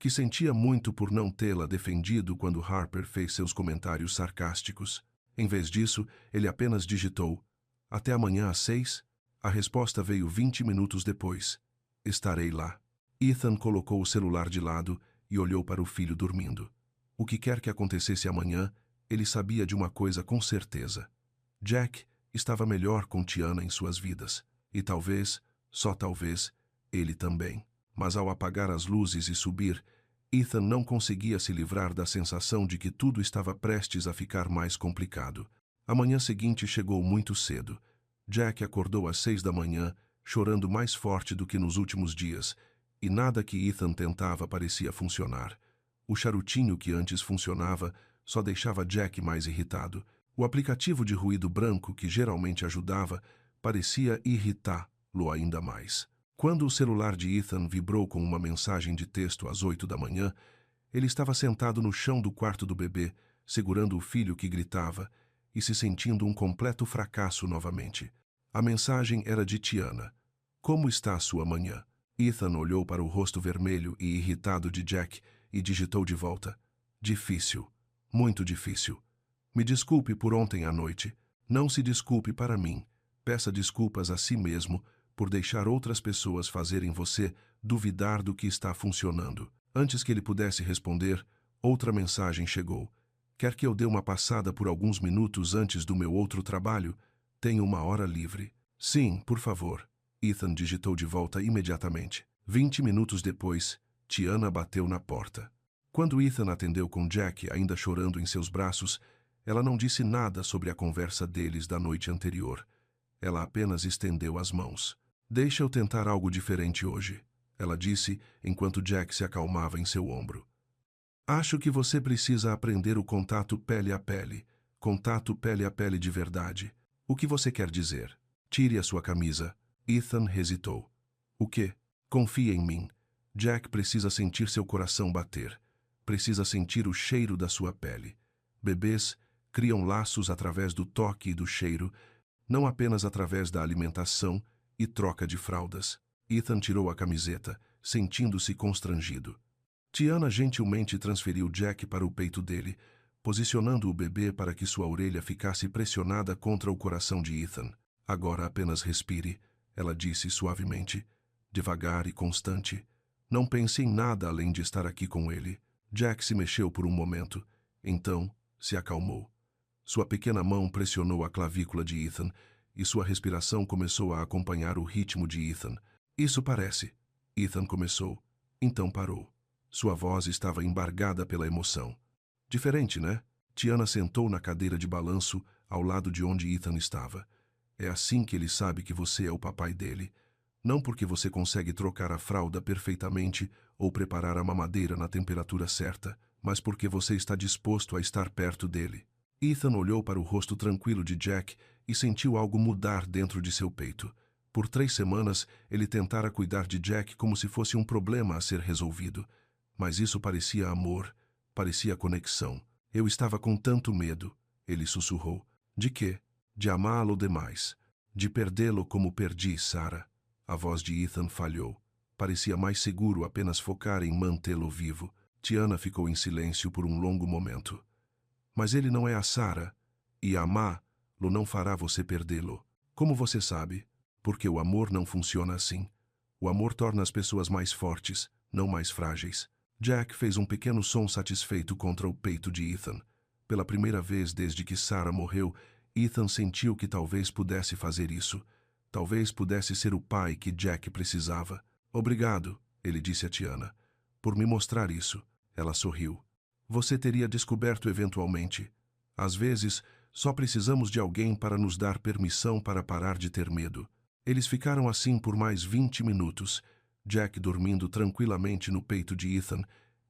que sentia muito por não tê-la defendido quando Harper fez seus comentários sarcásticos. Em vez disso, ele apenas digitou: "Até amanhã às 6? A resposta veio 20 minutos depois: "Estarei lá." Ethan colocou o celular de lado e olhou para o filho dormindo. O que quer que acontecesse amanhã, ele sabia de uma coisa com certeza: Jack estava melhor com Tiana em suas vidas. E talvez, só talvez, ele também. Mas ao apagar as luzes e subir, Ethan não conseguia se livrar da sensação de que tudo estava prestes a ficar mais complicado. A manhã seguinte chegou muito cedo. Jack acordou às 6 da manhã, chorando mais forte do que nos últimos dias, e nada que Ethan tentava parecia funcionar. O charutinho que antes funcionava só deixava Jack mais irritado. O aplicativo de ruído branco, que geralmente ajudava, parecia irritá-lo ainda mais. Quando o celular de Ethan vibrou com uma mensagem de texto às 8 da manhã, ele estava sentado no chão do quarto do bebê, segurando o filho que gritava e se sentindo um completo fracasso novamente. A mensagem era de Tiana. "Como está a sua manhã?" Ethan olhou para o rosto vermelho e irritado de Jack e digitou de volta: "Difícil. Muito difícil. Me desculpe por ontem à noite. Não se desculpe para mim. Peça desculpas a si mesmo por deixar outras pessoas fazerem você duvidar do que está funcionando." Antes que ele pudesse responder, outra mensagem chegou: "Quer que eu dê uma passada por alguns minutos antes do meu outro trabalho? Tenho uma hora livre." "Sim, por favor." Ethan digitou de volta imediatamente. 20 minutos depois, Tiana bateu na porta. Quando Ethan atendeu com Jack ainda chorando em seus braços, ela não disse nada sobre a conversa deles da noite anterior. Ela apenas estendeu as mãos. "Deixa eu tentar algo diferente hoje," ela disse enquanto Jack se acalmava em seu ombro. "Acho que você precisa aprender o contato pele a pele. Contato pele a pele de verdade. O que você quer dizer?" "Tire a sua camisa." Ethan hesitou. "O quê?" "Confie em mim. Jack precisa sentir seu coração bater. Precisa sentir o cheiro da sua pele. Bebês criam laços através do toque e do cheiro, não apenas através da alimentação e troca de fraldas." Ethan tirou a camiseta, sentindo-se constrangido. Tiana gentilmente transferiu Jack para o peito dele, posicionando o bebê para que sua orelha ficasse pressionada contra o coração de Ethan. "Agora apenas respire," ela disse suavemente, devagar e constante. "Não pense em nada além de estar aqui com ele." Jack se mexeu por um momento, então se acalmou. Sua pequena mão pressionou a clavícula de Ethan e sua respiração começou a acompanhar o ritmo de Ethan. "Isso parece." Ethan começou, então parou. Sua voz estava embargada pela emoção. "Diferente, né?" Tiana sentou na cadeira de balanço ao lado de onde Ethan estava. "É assim que ele sabe que você é o papai dele. Não porque você consegue trocar a fralda perfeitamente ou preparar a mamadeira na temperatura certa, mas porque você está disposto a estar perto dele." Ethan olhou para o rosto tranquilo de Jack e sentiu algo mudar dentro de seu peito. Por 3 semanas, ele tentara cuidar de Jack como se fosse um problema a ser resolvido. Mas isso parecia amor, parecia conexão. "Eu estava com tanto medo," ele sussurrou. "De quê?" "De amá-lo demais. De perdê-lo como perdi Sarah." A voz de Ethan falhou. Parecia mais seguro apenas focar em mantê-lo vivo. Tiana ficou em silêncio por um longo momento. "Mas ele não é a Sarah, e amá-lo não fará você perdê-lo." "Como você sabe?" "Porque o amor não funciona assim. O amor torna as pessoas mais fortes, não mais frágeis." Jack fez um pequeno som satisfeito contra o peito de Ethan. Pela primeira vez desde que Sarah morreu, Ethan sentiu que talvez pudesse fazer isso. Talvez pudesse ser o pai que Jack precisava. "Obrigado," ele disse a Tiana, "por me mostrar isso." Ela sorriu. "Você teria descoberto eventualmente. Às vezes, só precisamos de alguém para nos dar permissão para parar de ter medo." Eles ficaram assim por mais 20 minutos, Jack dormindo tranquilamente no peito de Ethan,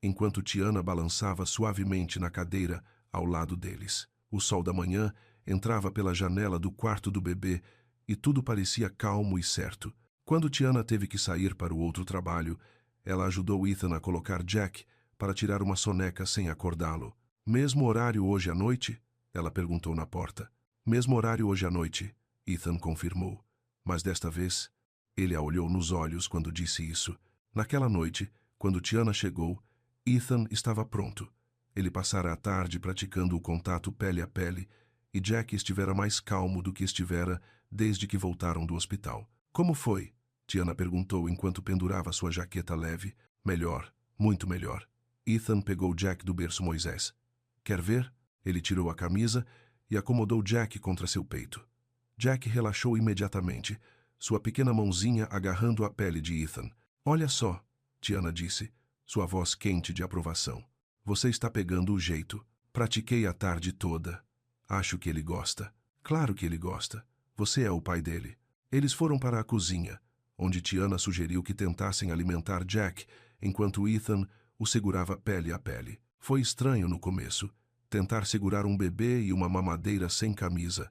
enquanto Tiana balançava suavemente na cadeira ao lado deles. O sol da manhã entrava pela janela do quarto do bebê e tudo parecia calmo e certo. Quando Tiana teve que sair para o outro trabalho, ela ajudou Ethan a colocar Jack para tirar uma soneca sem acordá-lo. "Mesmo horário hoje à noite?" ela perguntou na porta. "Mesmo horário hoje à noite," Ethan confirmou. Mas desta vez, ele a olhou nos olhos quando disse isso. Naquela noite, quando Tiana chegou, Ethan estava pronto. Ele passara a tarde praticando o contato pele a pele e Jack estivera mais calmo do que estivera desde que voltaram do hospital. Como foi? Tiana perguntou enquanto pendurava sua jaqueta leve. Melhor, muito melhor. Ethan pegou Jack do berço Moisés. Quer ver? Ele tirou a camisa e acomodou Jack contra seu peito. Jack relaxou imediatamente, sua pequena mãozinha agarrando a pele de Ethan. Olha só, Tiana disse, sua voz quente de aprovação. Você está pegando o jeito. Pratiquei a tarde toda. Acho que ele gosta. Claro que ele gosta. Você é o pai dele. Eles foram para a cozinha, onde Tiana sugeriu que tentassem alimentar Jack, enquanto Ethan o segurava pele a pele. Foi estranho no começo, tentar segurar um bebê e uma mamadeira sem camisa.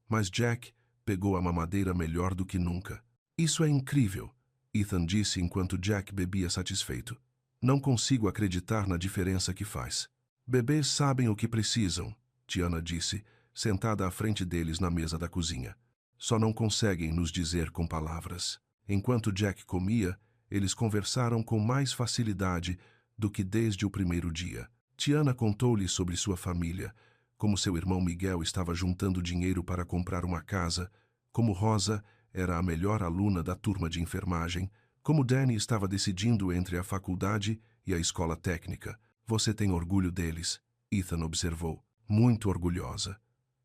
Mas Jack pegou a mamadeira melhor do que nunca. Isso é incrível, Ethan disse enquanto Jack bebia satisfeito. Não consigo acreditar na diferença que faz. Bebês sabem o que precisam, Tiana disse, sentada à frente deles na mesa da cozinha. Só não conseguem nos dizer com palavras. Enquanto Jack comia, eles conversaram com mais facilidade do que desde o primeiro dia. Tiana contou-lhe sobre sua família, como seu irmão Miguel estava juntando dinheiro para comprar uma casa, como Rosa era a melhor aluna da turma de enfermagem, como Danny estava decidindo entre a faculdade e a escola técnica. Você tem orgulho deles, Ethan observou, muito orgulhosa.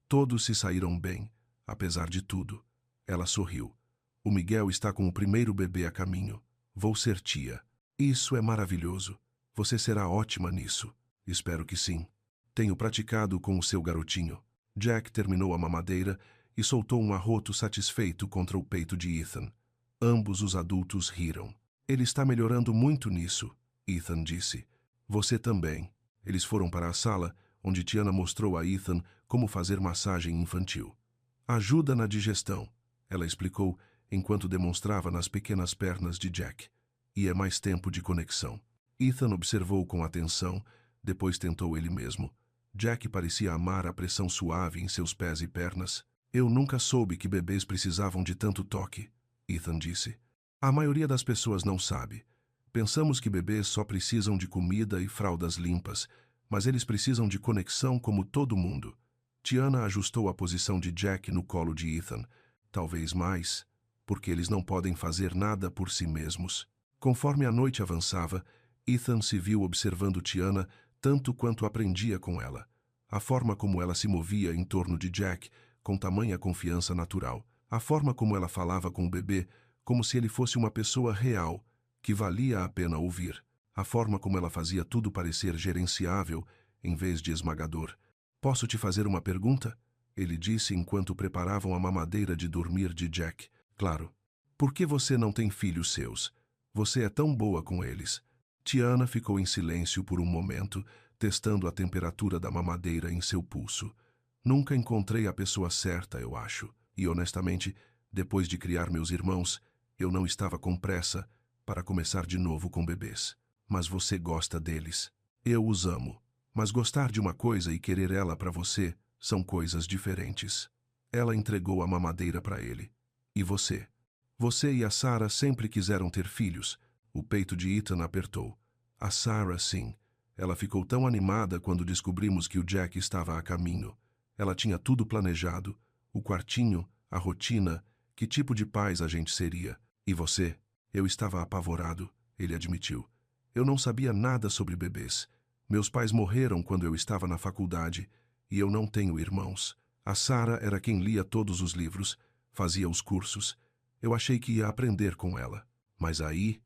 Todos se saíram bem, apesar de tudo. Ela sorriu. O Miguel está com o primeiro bebê a caminho. Vou ser tia. Isso é maravilhoso. Você será ótima nisso. Espero que sim. Tenho praticado com o seu garotinho. Jack terminou a mamadeira e soltou um arroto satisfeito contra o peito de Ethan. Ambos os adultos riram. Ele está melhorando muito nisso, Ethan disse. Você também. Eles foram para a sala, onde Tiana mostrou a Ethan como fazer massagem infantil. Ajuda na digestão, ela explicou, enquanto demonstrava nas pequenas pernas de Jack. E é mais tempo de conexão. Ethan observou com atenção, depois tentou ele mesmo. Jack parecia amar a pressão suave em seus pés e pernas. Eu nunca soube que bebês precisavam de tanto toque, Ethan disse. A maioria das pessoas não sabe. Pensamos que bebês só precisam de comida e fraldas limpas, mas eles precisam de conexão como todo mundo. Tiana ajustou a posição de Jack no colo de Ethan. Talvez mais, porque eles não podem fazer nada por si mesmos. Conforme a noite avançava, Ethan se viu observando Tiana tanto quanto aprendia com ela. A forma como ela se movia em torno de Jack, com tamanha confiança natural. A forma como ela falava com o bebê, como se ele fosse uma pessoa real, que valia a pena ouvir. A forma como ela fazia tudo parecer gerenciável, em vez de esmagador. Posso te fazer uma pergunta? Ele disse enquanto preparavam a mamadeira de dormir de Jack. Claro. Por que você não tem filhos seus? Você é tão boa com eles. Tiana ficou em silêncio por um momento, testando a temperatura da mamadeira em seu pulso. Nunca encontrei a pessoa certa, eu acho. E, honestamente, depois de criar meus irmãos, eu não estava com pressa para começar de novo com bebês. Mas você gosta deles. Eu os amo. Mas gostar de uma coisa e querer ela para você são coisas diferentes. Ela entregou a mamadeira para ele. E você? Você e a Sarah sempre quiseram ter filhos. O peito de Ethan apertou. A Sarah, sim. Ela ficou tão animada quando descobrimos que o Jack estava a caminho. Ela tinha tudo planejado. O quartinho, a rotina, que tipo de pais a gente seria. E você? Eu estava apavorado, ele admitiu. Eu não sabia nada sobre bebês. Meus pais morreram quando eu estava na faculdade e eu não tenho irmãos. A Sarah era quem lia todos os livros, fazia os cursos. Eu achei que ia aprender com ela. Mas aí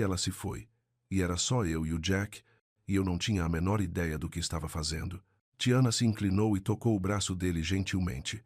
ela se foi. E era só eu e o Jack, e eu não tinha a menor ideia do que estava fazendo. Tiana se inclinou e tocou o braço dele gentilmente.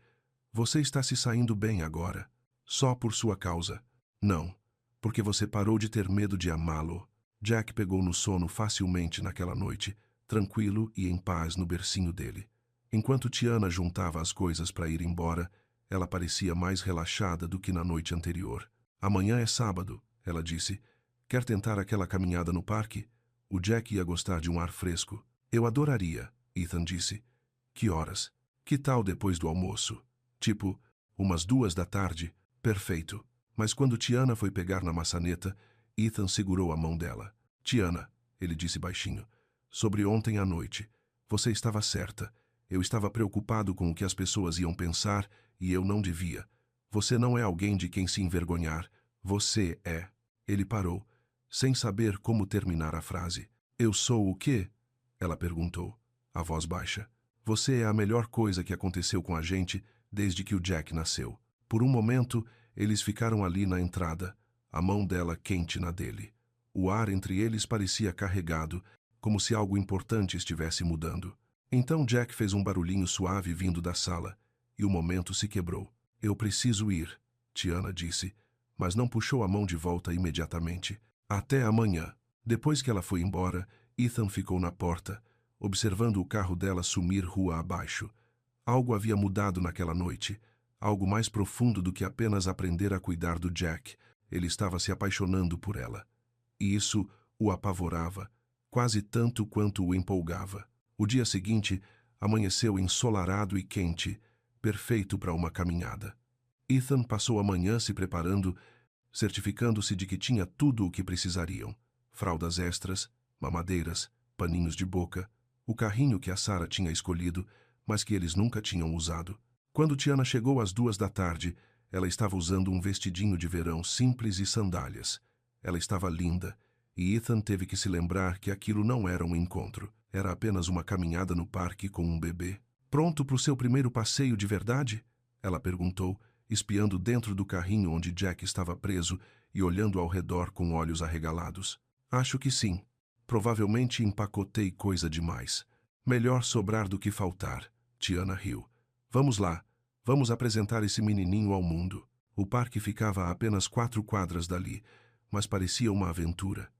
Você está se saindo bem agora. Só por sua causa. Não, porque você parou de ter medo de amá-lo. Jack pegou no sono facilmente naquela noite, tranquilo e em paz no bercinho dele. Enquanto Tiana juntava as coisas para ir embora, ela parecia mais relaxada do que na noite anterior. Amanhã é sábado, ela disse. Quer tentar aquela caminhada no parque? O Jack ia gostar de um ar fresco. Eu adoraria, Ethan disse. Que horas? Que tal depois do almoço? Tipo, umas 2 da tarde? Perfeito. Mas quando Tiana foi pegar na maçaneta, Ethan segurou a mão dela. Tiana, ele disse baixinho. Sobre ontem à noite. Você estava certa. Eu estava preocupado com o que as pessoas iam pensar e eu não devia. Você não é alguém de quem se envergonhar. Você é. Ele parou, sem saber como terminar a frase. Eu sou o quê? Ela perguntou, a voz baixa. Você é a melhor coisa que aconteceu com a gente desde que o Jack nasceu. Por um momento, eles ficaram ali na entrada, a mão dela quente na dele. O ar entre eles parecia carregado, como se algo importante estivesse mudando. Então Jack fez um barulhinho suave vindo da sala, e o momento se quebrou. Eu preciso ir, Tiana disse, mas não puxou a mão de volta imediatamente. Até amanhã. Depois que ela foi embora, Ethan ficou na porta, observando o carro dela sumir rua abaixo. Algo havia mudado naquela noite, algo mais profundo do que apenas aprender a cuidar do Jack. Ele estava se apaixonando por ela. E isso o apavorava, quase tanto quanto o empolgava. O dia seguinte amanheceu ensolarado e quente, perfeito para uma caminhada. Ethan passou a manhã se preparando, certificando-se de que tinha tudo o que precisariam. Fraldas extras, mamadeiras, paninhos de boca, o carrinho que a Sarah tinha escolhido, mas que eles nunca tinham usado. Quando Tiana chegou às 2 da tarde, ela estava usando um vestidinho de verão simples e sandálias. Ela estava linda, e Ethan teve que se lembrar que aquilo não era um encontro. Era apenas uma caminhada no parque com um bebê. Pronto para o seu primeiro passeio de verdade? Ela perguntou, espiando dentro do carrinho onde Jack estava preso e olhando ao redor com olhos arregalados. Acho que sim. Provavelmente empacotei coisa demais. Melhor sobrar do que faltar. Tiana riu. Vamos lá. Vamos apresentar esse menininho ao mundo. O parque ficava a apenas 4 quadras dali, mas parecia uma aventura.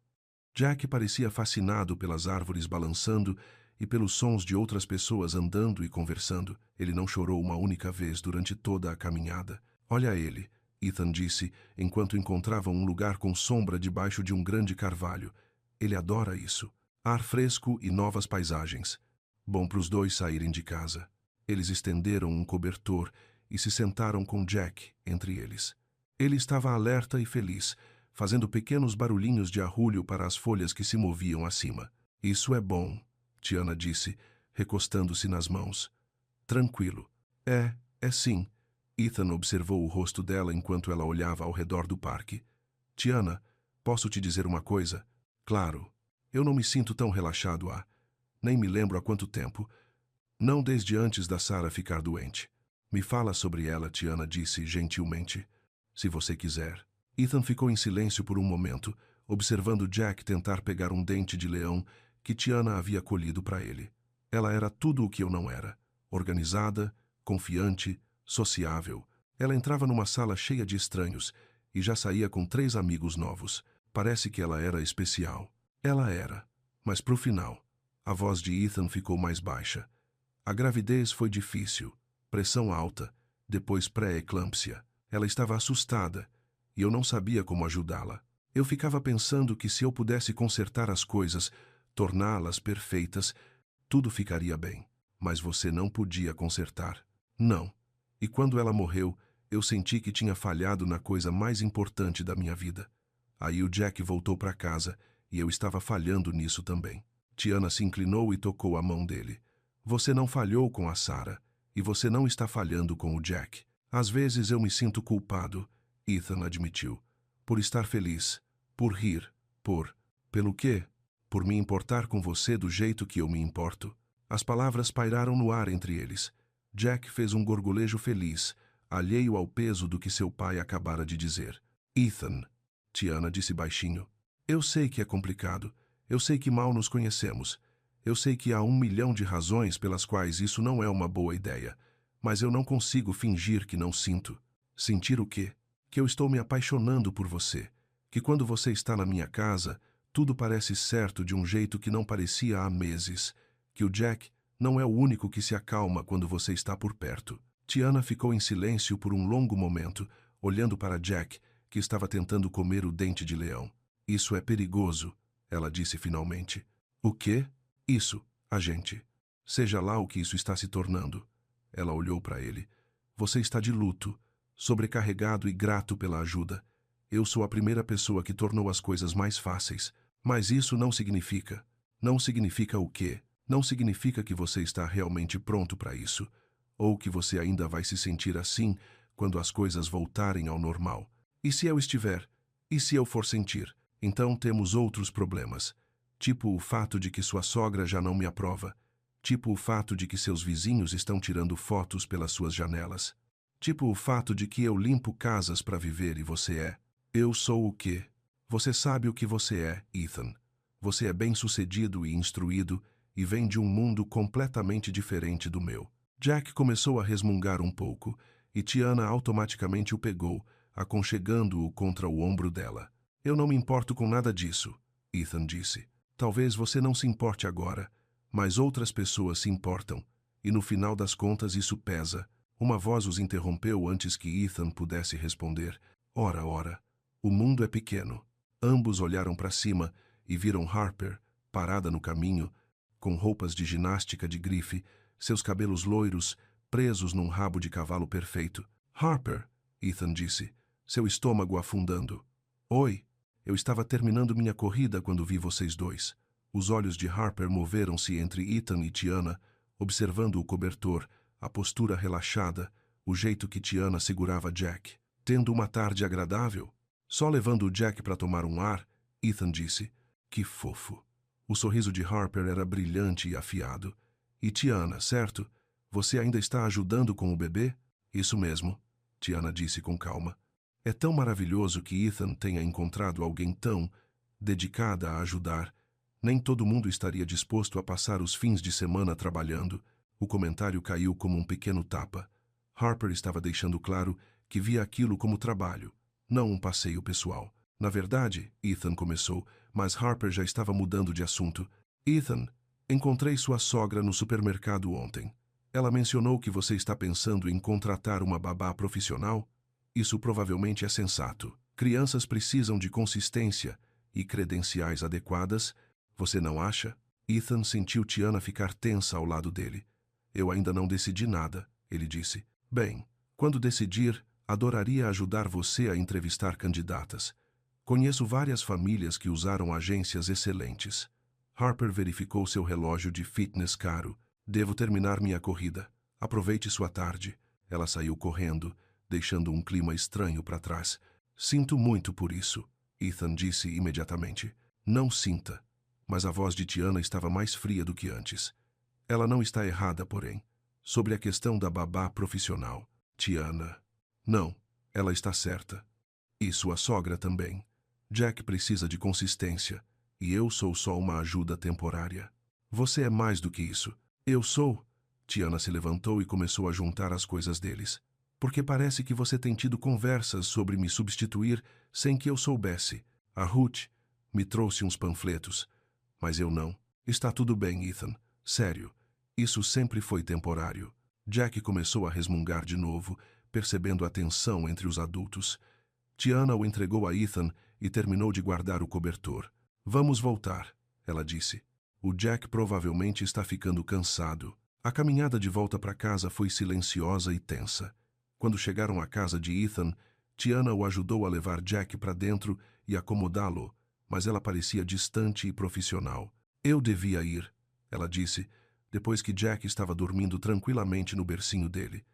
Jack parecia fascinado pelas árvores balançando e pelos sons de outras pessoas andando e conversando. Ele não chorou uma única vez durante toda a caminhada. Olha ele, Ethan disse, enquanto encontravam um lugar com sombra debaixo de um grande carvalho. Ele adora isso. Ar fresco e novas paisagens. Bom para os dois saírem de casa. Eles estenderam um cobertor e se sentaram com Jack entre eles. Ele estava alerta e feliz, fazendo pequenos barulhinhos de arrulho para as folhas que se moviam acima. Isso é bom, Tiana disse, recostando-se nas mãos. Tranquilo. É sim. Ethan observou o rosto dela enquanto ela olhava ao redor do parque. Tiana, posso te dizer uma coisa? Claro. Eu não me sinto tão relaxado há... Nem me lembro há quanto tempo. Não desde antes da Sarah ficar doente. Me fala sobre ela, Tiana disse gentilmente. Se você quiser. Ethan ficou em silêncio por um momento, observando Jack tentar pegar um dente de leão que Tiana havia colhido para ele. Ela era tudo o que eu não era. Organizada, confiante, sociável. Ela entrava numa sala cheia de estranhos e já saía com 3 amigos novos. Parece que ela era especial. Ela era. Mas pro final, a voz de Ethan ficou mais baixa. A gravidez foi difícil. Pressão alta. Depois pré-eclâmpsia. Ela estava assustada e eu não sabia como ajudá-la. Eu ficava pensando que se eu pudesse consertar as coisas, torná-las perfeitas, tudo ficaria bem. Mas você não podia consertar. Não. E quando ela morreu, eu senti que tinha falhado na coisa mais importante da minha vida. Aí o Jack voltou para casa e eu estava falhando nisso também. Tiana se inclinou e tocou a mão dele. Você não falhou com a Sarah e você não está falhando com o Jack. Às vezes eu me sinto culpado, Ethan admitiu, por estar feliz, por rir, pelo quê? Por me importar com você do jeito que eu me importo. As palavras pairaram no ar entre eles. Jack fez um gorgolejo feliz, alheio ao peso do que seu pai acabara de dizer. Ethan, Tiana disse baixinho, eu sei que é complicado, eu sei que mal nos conhecemos, eu sei que há 1 milhão de razões pelas quais isso não é uma boa ideia, mas eu não consigo fingir que não sinto. Sentir o quê? Que eu estou me apaixonando por você, que quando você está na minha casa, tudo parece certo de um jeito que não parecia há meses, que o Jack não é o único que se acalma quando você está por perto. Tiana ficou em silêncio por um longo momento, olhando para Jack, que estava tentando comer o dente de leão. Isso é perigoso, ela disse finalmente. O quê? Isso, a gente. Seja lá o que isso está se tornando. Ela olhou para ele. Você está de luto, sobrecarregado e grato pela ajuda. Eu sou a primeira pessoa que tornou as coisas mais fáceis. Mas isso não significa. Não significa o quê? Não significa que você está realmente pronto para isso, ou que você ainda vai se sentir assim quando as coisas voltarem ao normal. E se eu estiver? E se eu for sentir? Então temos outros problemas. Tipo o fato de que sua sogra já não me aprova. Tipo o fato de que seus vizinhos estão tirando fotos pelas suas janelas. Tipo o fato de que eu limpo casas para viver e você é. Eu sou o quê? Você sabe o que você é, Ethan. Você é bem-sucedido e instruído e vem de um mundo completamente diferente do meu. Jack começou a resmungar um pouco e Tiana automaticamente o pegou, aconchegando-o contra o ombro dela. Eu não me importo com nada disso, Ethan disse. Talvez você não se importe agora, mas outras pessoas se importam, e no final das contas isso pesa. Uma voz os interrompeu antes que Ethan pudesse responder. Ora, ora, o mundo é pequeno. Ambos olharam para cima e viram Harper, parada no caminho, com roupas de ginástica de grife, seus cabelos loiros, presos num rabo de cavalo perfeito. Harper, Ethan disse, seu estômago afundando. Oi, eu estava terminando minha corrida quando vi vocês dois. Os olhos de Harper moveram-se entre Ethan e Tiana, observando o cobertor, a postura relaxada, o jeito que Tiana segurava Jack. Tendo uma tarde agradável? Só levando o Jack para tomar um ar, Ethan disse. Que fofo. O sorriso de Harper era brilhante e afiado. E Tiana, certo? Você ainda está ajudando com o bebê? Isso mesmo, Tiana disse com calma. É tão maravilhoso que Ethan tenha encontrado alguém tão dedicada a ajudar. Nem todo mundo estaria disposto a passar os fins de semana trabalhando. O comentário caiu como um pequeno tapa. Harper estava deixando claro que via aquilo como trabalho, não um passeio pessoal. Na verdade, Ethan começou, mas Harper já estava mudando de assunto. Ethan, encontrei sua sogra no supermercado ontem. Ela mencionou que você está pensando em contratar uma babá profissional? Isso provavelmente é sensato. Crianças precisam de consistência e credenciais adequadas. Você não acha? Ethan sentiu Tiana ficar tensa ao lado dele. Eu ainda não decidi nada, ele disse. Bem, quando decidir, adoraria ajudar você a entrevistar candidatas. Conheço várias famílias que usaram agências excelentes. Harper verificou seu relógio de fitness caro. Devo terminar minha corrida. Aproveite sua tarde. Ela saiu correndo, deixando um clima estranho para trás. Sinto muito por isso, Ethan disse imediatamente. Não sinta. Mas a voz de Tiana estava mais fria do que antes. Ela não está errada, porém. Sobre a questão da babá profissional. Tiana. Não, ela está certa. E sua sogra também. Jack precisa de consistência, e eu sou só uma ajuda temporária. Você é mais do que isso. Eu sou. Tiana se levantou e começou a juntar as coisas deles. Porque parece que você tem tido conversas sobre me substituir sem que eu soubesse. A Ruth me trouxe uns panfletos. Mas eu não. Está tudo bem, Ethan. Sério. Isso sempre foi temporário. Jack começou a resmungar de novo, percebendo a tensão entre os adultos. Tiana o entregou a Ethan e terminou de guardar o cobertor. Vamos voltar, ela disse. O Jack provavelmente está ficando cansado. A caminhada de volta para casa foi silenciosa e tensa. Quando chegaram à casa de Ethan, Tiana o ajudou a levar Jack para dentro e acomodá-lo, mas ela parecia distante e profissional. Eu devia ir, ela disse, depois que Jack estava dormindo tranquilamente no bercinho dele.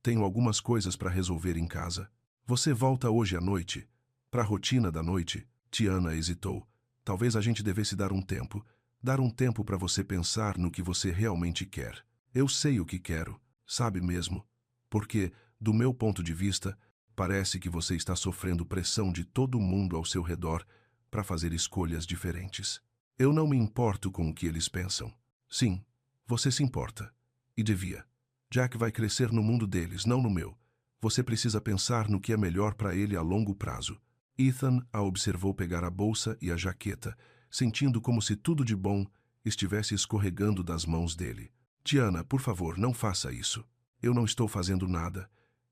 Tenho algumas coisas para resolver em casa. Você volta hoje à noite? Para a rotina da noite? Tiana hesitou. Talvez a gente devesse dar um tempo. Dar um tempo para você pensar no que você realmente quer. Eu sei o que quero, sabe mesmo? Porque, do meu ponto de vista, parece que você está sofrendo pressão de todo mundo ao seu redor para fazer escolhas diferentes. Eu não me importo com o que eles pensam. Sim, você se importa. E devia. Jack vai crescer no mundo deles, não no meu. Você precisa pensar no que é melhor para ele a longo prazo. Ethan a observou pegar a bolsa e a jaqueta, sentindo como se tudo de bom estivesse escorregando das mãos dele. Tiana, por favor, não faça isso. Eu não estou fazendo nada.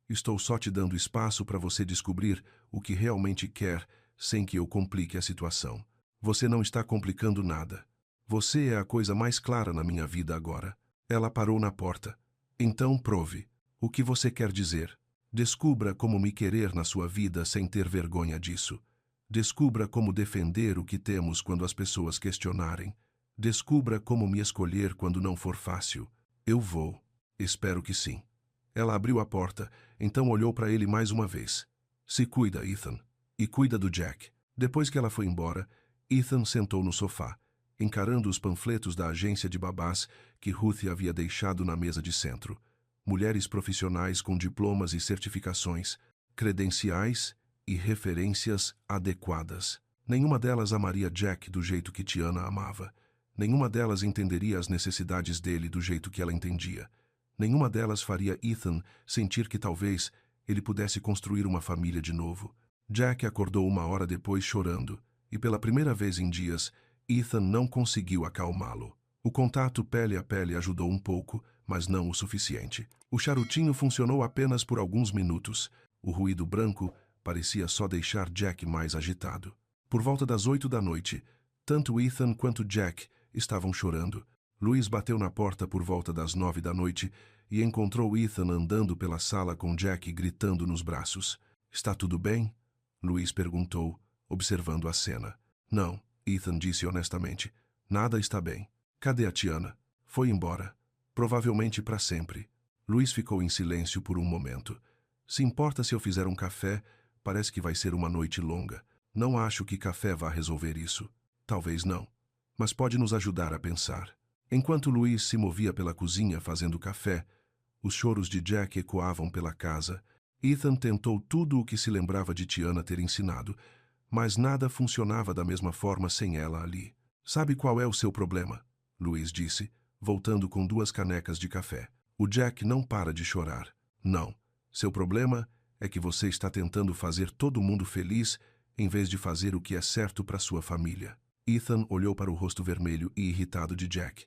Estou só te dando espaço para você descobrir o que realmente quer sem que eu complique a situação. Você não está complicando nada. Você é a coisa mais clara na minha vida agora. Ela parou na porta. Então prove. O que você quer dizer? Descubra como me querer na sua vida sem ter vergonha disso. Descubra como defender o que temos quando as pessoas questionarem. Descubra como me escolher quando não for fácil. Eu vou. Espero que sim. Ela abriu a porta, então olhou para ele mais uma vez. Se cuida, Ethan. E cuida do Jack. Depois que ela foi embora, Ethan sentou no sofá, encarando os panfletos da agência de babás que Ruth havia deixado na mesa de centro. Mulheres profissionais com diplomas e certificações, credenciais e referências adequadas. Nenhuma delas amaria Jack do jeito que Tiana amava. Nenhuma delas entenderia as necessidades dele do jeito que ela entendia. Nenhuma delas faria Ethan sentir que talvez ele pudesse construir uma família de novo. Jack acordou 1 hora depois chorando, e pela primeira vez em dias, Ethan não conseguiu acalmá-lo. O contato pele a pele ajudou um pouco, mas não o suficiente. O charutinho funcionou apenas por alguns minutos. O ruído branco parecia só deixar Jack mais agitado. Por volta das 8 da noite, tanto Ethan quanto Jack estavam chorando. Louise bateu na porta por volta das 9 da noite e encontrou Ethan andando pela sala com Jack gritando nos braços. Está tudo bem? Louise perguntou, observando a cena. Não, Ethan disse honestamente. Nada está bem. Cadê a Tiana? Foi embora. Provavelmente para sempre. Louise ficou em silêncio por um momento. Se importa se eu fizer um café? Parece que vai ser uma noite longa. Não acho que café vá resolver isso. Talvez não. Mas pode nos ajudar a pensar. Enquanto Louise se movia pela cozinha fazendo café, os choros de Jack ecoavam pela casa. Ethan tentou tudo o que se lembrava de Tiana ter ensinado, mas nada funcionava da mesma forma sem ela ali. Sabe qual é o seu problema? Louise disse, voltando com 2 canecas de café. O Jack não para de chorar. Não. Seu problema é que você está tentando fazer todo mundo feliz em vez de fazer o que é certo para sua família. Ethan olhou para o rosto vermelho e irritado de Jack.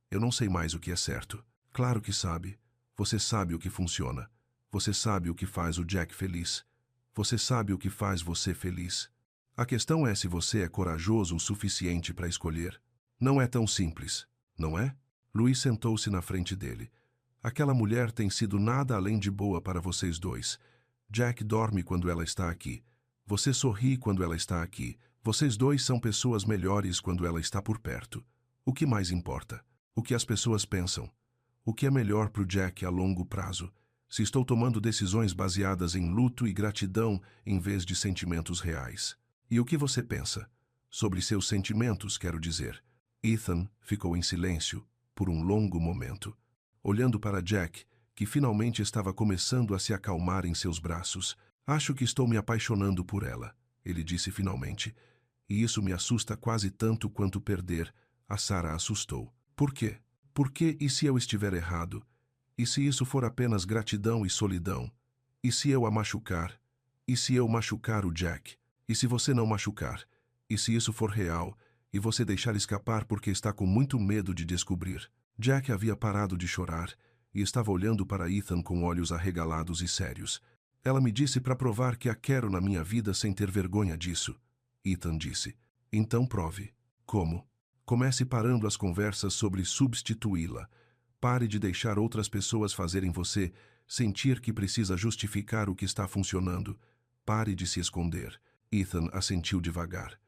Eu não sei mais o que é certo. Claro que sabe. Você sabe o que funciona. Você sabe o que faz o Jack feliz. Você sabe o que faz você feliz. A questão é se você é corajoso o suficiente para escolher. Não é tão simples, não é? Louise sentou-se na frente dele. Aquela mulher tem sido nada além de boa para vocês dois. Jack dorme quando ela está aqui. Você sorri quando ela está aqui. Vocês dois são pessoas melhores quando ela está por perto. O que mais importa? O que as pessoas pensam? O que é melhor para o Jack a longo prazo? Se estou tomando decisões baseadas em luto e gratidão em vez de sentimentos reais. E o que você pensa? Sobre seus sentimentos, quero dizer. Ethan ficou em silêncio por um longo momento, olhando para Jack, que finalmente estava começando a se acalmar em seus braços. Acho que estou me apaixonando por ela, ele disse finalmente. E isso me assusta quase tanto quanto perder. A Sarah assustou. Por quê? Por que e se eu estiver errado? E se isso for apenas gratidão e solidão? E se eu a machucar? E se eu machucar o Jack? E se você não machucar? E se isso for real, e você deixar escapar porque está com muito medo de descobrir? Jack havia parado de chorar e estava olhando para Ethan com olhos arregalados e sérios. Ela me disse para provar que a quero na minha vida sem ter vergonha disso. Ethan disse. Então prove. Como? Comece parando as conversas sobre substituí-la. Pare de deixar outras pessoas fazerem você sentir que precisa justificar o que está funcionando. Pare de se esconder. Ethan assentiu devagar.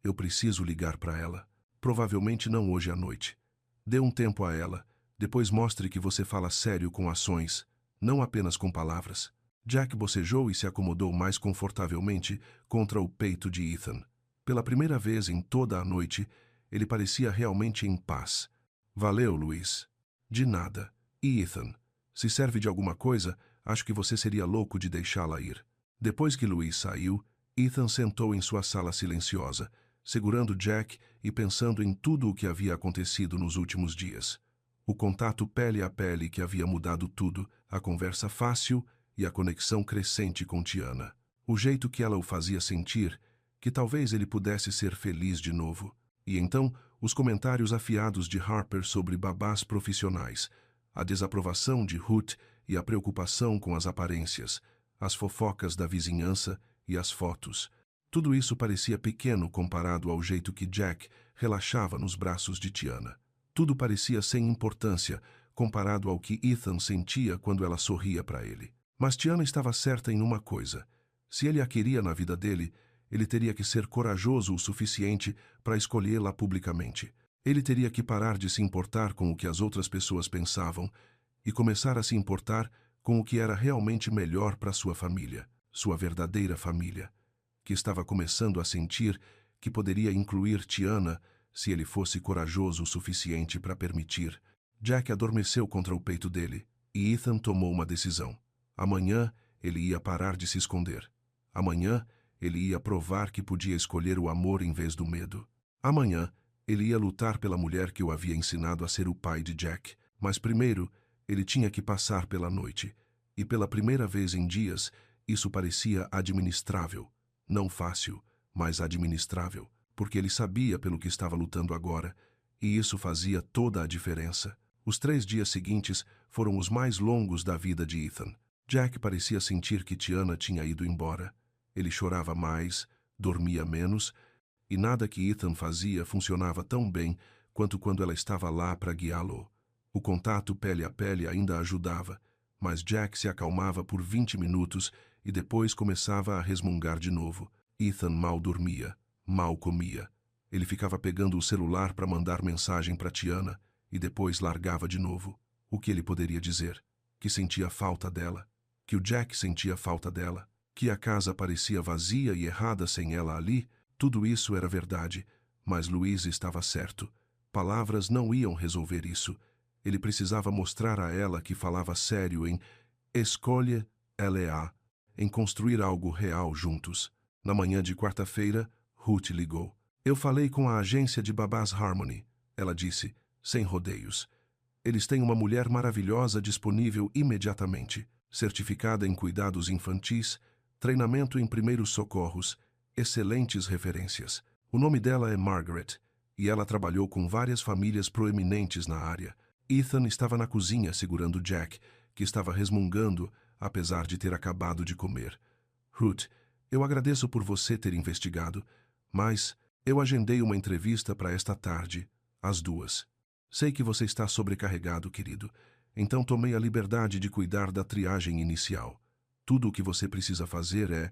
Eu preciso ligar para ela. Provavelmente não hoje à noite. Dê um tempo a ela. Depois mostre que você fala sério com ações, não apenas com palavras. Jack bocejou e se acomodou mais confortavelmente contra o peito de Ethan. Pela primeira vez em toda a noite, ele parecia realmente em paz. Valeu, Louise. De nada. E Ethan, se serve de alguma coisa, acho que você seria louco de deixá-la ir. Depois que Louise saiu, Ethan sentou em sua sala silenciosa, segurando Jack e pensando em tudo o que havia acontecido nos últimos dias. O contato pele a pele que havia mudado tudo, a conversa fácil e a conexão crescente com Tiana. O jeito que ela o fazia sentir, que talvez ele pudesse ser feliz de novo. E então, os comentários afiados de Harper sobre babás profissionais, a desaprovação de Ruth e a preocupação com as aparências, as fofocas da vizinhança e as fotos. Tudo isso parecia pequeno comparado ao jeito que Jack relaxava nos braços de Tiana. Tudo parecia sem importância comparado ao que Ethan sentia quando ela sorria para ele. Mas Tiana estava certa em uma coisa. Se ele a queria na vida dele, Ele teria que ser corajoso o suficiente para escolhê-la publicamente. Ele teria que parar de se importar com o que as outras pessoas pensavam e começar a se importar com o que era realmente melhor para sua família, sua verdadeira família, que estava começando a sentir que poderia incluir Tiana se ele fosse corajoso o suficiente para permitir. Jack adormeceu contra o peito dele e Ethan tomou uma decisão. Amanhã ele ia parar de se esconder. Amanhã ele ia provar que podia escolher o amor em vez do medo. Amanhã ele ia lutar pela mulher que o havia ensinado a ser o pai de Jack. Mas primeiro ele tinha que passar pela noite. E pela primeira vez em dias, isso parecia administrável. Não fácil, mas administrável, porque ele sabia pelo que estava lutando agora, e isso fazia toda a diferença. Os 3 dias seguintes foram os mais longos da vida de Ethan. Jack parecia sentir que Tiana tinha ido embora. Ele chorava mais, dormia menos, e nada que Ethan fazia funcionava tão bem quanto quando ela estava lá para guiá-lo. O contato pele a pele ainda ajudava, mas Jack se acalmava por 20 minutos e depois começava a resmungar de novo. Ethan mal dormia, mal comia. Ele ficava pegando o celular para mandar mensagem para Tiana e depois largava de novo. O que ele poderia dizer? Que sentia falta dela, que o Jack sentia falta dela, que a casa parecia vazia e errada sem ela ali. Tudo isso era verdade, mas Luiz estava certo. Palavras não iam resolver isso. Ele precisava mostrar a ela que falava sério em escolha LA, em construir algo real juntos. Na manhã de quarta-feira, Ruth ligou. Eu falei com a agência de Babás Harmony, ela disse, sem rodeios. Eles têm uma mulher maravilhosa disponível imediatamente, certificada em cuidados infantis, treinamento em primeiros socorros, excelentes referências. O nome dela é Margaret, e ela trabalhou com várias famílias proeminentes na área. Ethan estava na cozinha segurando Jack, que estava resmungando, apesar de ter acabado de comer. Ruth, eu agradeço por você ter investigado, mas eu agendei uma entrevista para esta tarde, às 2. Sei que você está sobrecarregado, querido, então tomei a liberdade de cuidar da triagem inicial. Tudo o que você precisa fazer é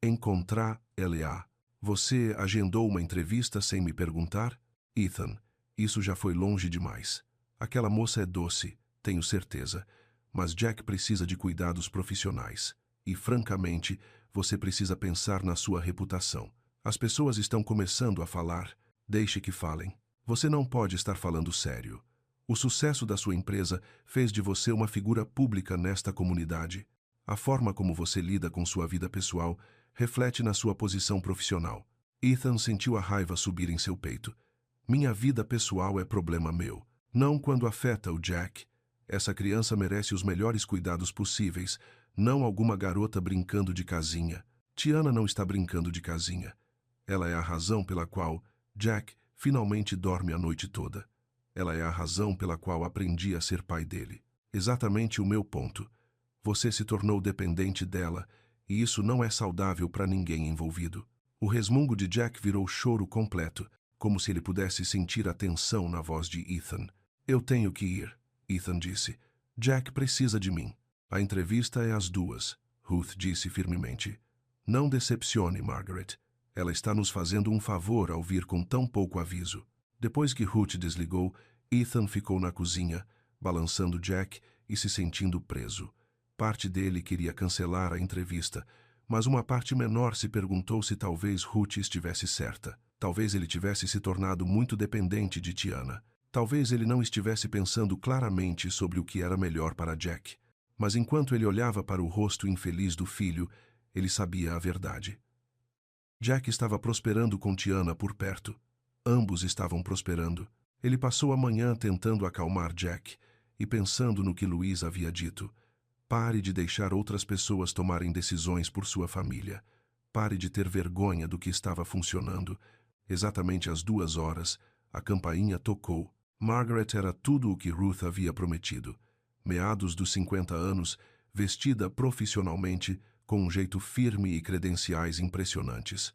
encontrar LA. Você agendou uma entrevista sem me perguntar? Ethan, isso já foi longe demais. Aquela moça é doce, tenho certeza, mas Jack precisa de cuidados profissionais. E, francamente, você precisa pensar na sua reputação. As pessoas estão começando a falar. Deixe que falem. Você não pode estar falando sério. O sucesso da sua empresa fez de você uma figura pública nesta comunidade. A forma como você lida com sua vida pessoal reflete na sua posição profissional. Ethan sentiu a raiva subir em seu peito. Minha vida pessoal é problema meu. Não quando afeta o Jack. Essa criança merece os melhores cuidados possíveis, não alguma garota brincando de casinha. Tiana não está brincando de casinha. Ela é a razão pela qual Jack finalmente dorme a noite toda. Ela é a razão pela qual aprendi a ser pai dele. Exatamente o meu ponto. Você se tornou dependente dela, e isso não é saudável para ninguém envolvido. O resmungo de Jack virou choro completo, como se ele pudesse sentir a tensão na voz de Ethan. Eu tenho que ir, Ethan disse. Jack precisa de mim. A entrevista é às 2, Ruth disse firmemente. Não decepcione, Margaret. Ela está nos fazendo um favor ao vir com tão pouco aviso. Depois que Ruth desligou, Ethan ficou na cozinha, balançando Jack e se sentindo preso. Parte dele queria cancelar a entrevista, mas uma parte menor se perguntou se talvez Ruth estivesse certa. Talvez ele tivesse se tornado muito dependente de Tiana. Talvez ele não estivesse pensando claramente sobre o que era melhor para Jack. Mas enquanto ele olhava para o rosto infeliz do filho, ele sabia a verdade. Jack estava prosperando com Tiana por perto. Ambos estavam prosperando. Ele passou a manhã tentando acalmar Jack e pensando no que Luiz havia dito. Pare de deixar outras pessoas tomarem decisões por sua família. Pare de ter vergonha do que estava funcionando. Exatamente às 2 horas, a campainha tocou. Margaret era tudo o que Ruth havia prometido. Meados dos 50 anos, vestida profissionalmente, com um jeito firme e credenciais impressionantes.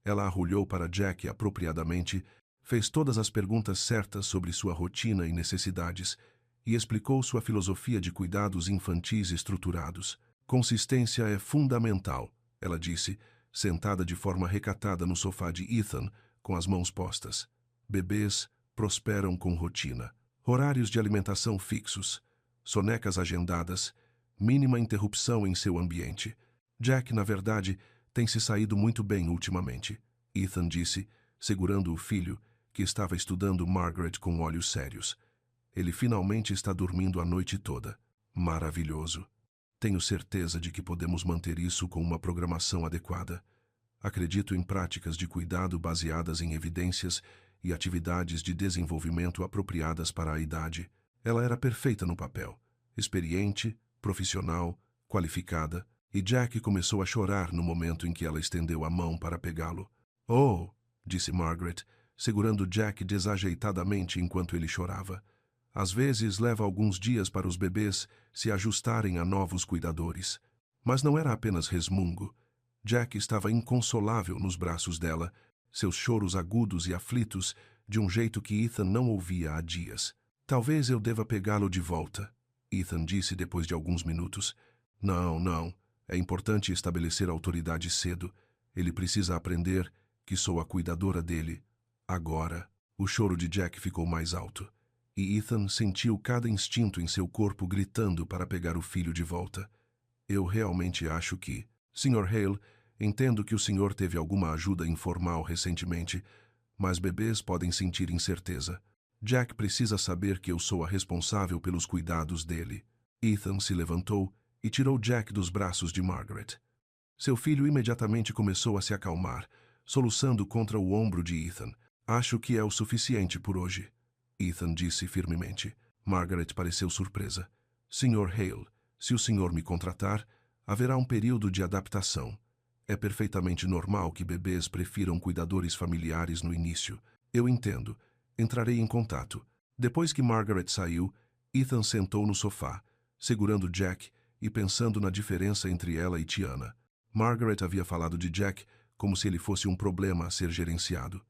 Ela arrulhou para Jack apropriadamente, fez todas as perguntas certas sobre sua rotina e necessidades e explicou sua filosofia de cuidados infantis estruturados. Consistência é fundamental, ela disse, sentada de forma recatada no sofá de Ethan, com as mãos postas. Bebês prosperam com rotina. Horários de alimentação fixos, sonecas agendadas, mínima interrupção em seu ambiente. Jack, na verdade, tem se saído muito bem ultimamente, Ethan disse, segurando o filho, que estava estudando Margaret com olhos sérios. Ele finalmente está dormindo a noite toda. Maravilhoso. Tenho certeza de que podemos manter isso com uma programação adequada. Acredito em práticas de cuidado baseadas em evidências e atividades de desenvolvimento apropriadas para a idade. Ela era perfeita no papel. Experiente, profissional, qualificada, e Jack começou a chorar no momento em que ela estendeu a mão para pegá-lo. Oh, disse Margaret, segurando Jack desajeitadamente enquanto ele chorava. Às vezes leva alguns dias para os bebês se ajustarem a novos cuidadores. Mas não era apenas resmungo. Jack estava inconsolável nos braços dela, seus choros agudos e aflitos, de um jeito que Ethan não ouvia há dias. Talvez eu deva pegá-lo de volta, Ethan disse depois de alguns minutos. Não. É importante estabelecer autoridade cedo. Ele precisa aprender que sou a cuidadora dele. Agora. O choro de Jack ficou mais alto, e Ethan sentiu cada instinto em seu corpo gritando para pegar o filho de volta. Eu realmente acho que... Sr. Hale, entendo que o senhor teve alguma ajuda informal recentemente, mas bebês podem sentir incerteza. Jack precisa saber que eu sou a responsável pelos cuidados dele. Ethan se levantou e tirou Jack dos braços de Margaret. Seu filho imediatamente começou a se acalmar, soluçando contra o ombro de Ethan. Acho que é o suficiente por hoje, Ethan disse firmemente. Margaret pareceu surpresa. Sr. Hale, se o senhor me contratar, haverá um período de adaptação. É perfeitamente normal que bebês prefiram cuidadores familiares no início. Eu entendo. Entrarei em contato. Depois que Margaret saiu, Ethan sentou no sofá, segurando Jack e pensando na diferença entre ela e Tiana. Margaret havia falado de Jack como se ele fosse um problema a ser gerenciado.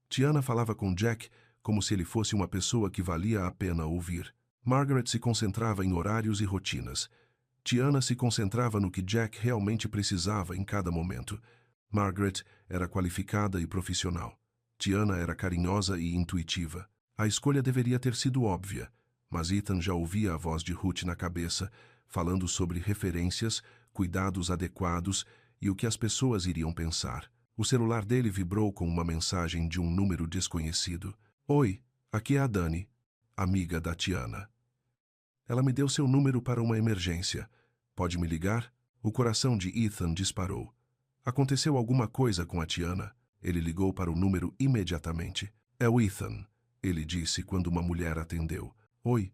Tiana falava com Jack como se ele fosse uma pessoa que valia a pena ouvir. Margaret se concentrava em horários e rotinas. Tiana se concentrava no que Jack realmente precisava em cada momento. Margaret era qualificada e profissional. Tiana era carinhosa e intuitiva. A escolha deveria ter sido óbvia, mas Ethan já ouvia a voz de Ruth na cabeça, falando sobre referências, cuidados adequados e o que as pessoas iriam pensar. O celular dele vibrou com uma mensagem de um número desconhecido. Oi, aqui é a Dani, amiga da Tiana. Ela me deu seu número para uma emergência. Pode me ligar? O coração de Ethan disparou. Aconteceu alguma coisa com a Tiana? Ele ligou para o número imediatamente. É o Ethan, ele disse quando uma mulher atendeu. Oi,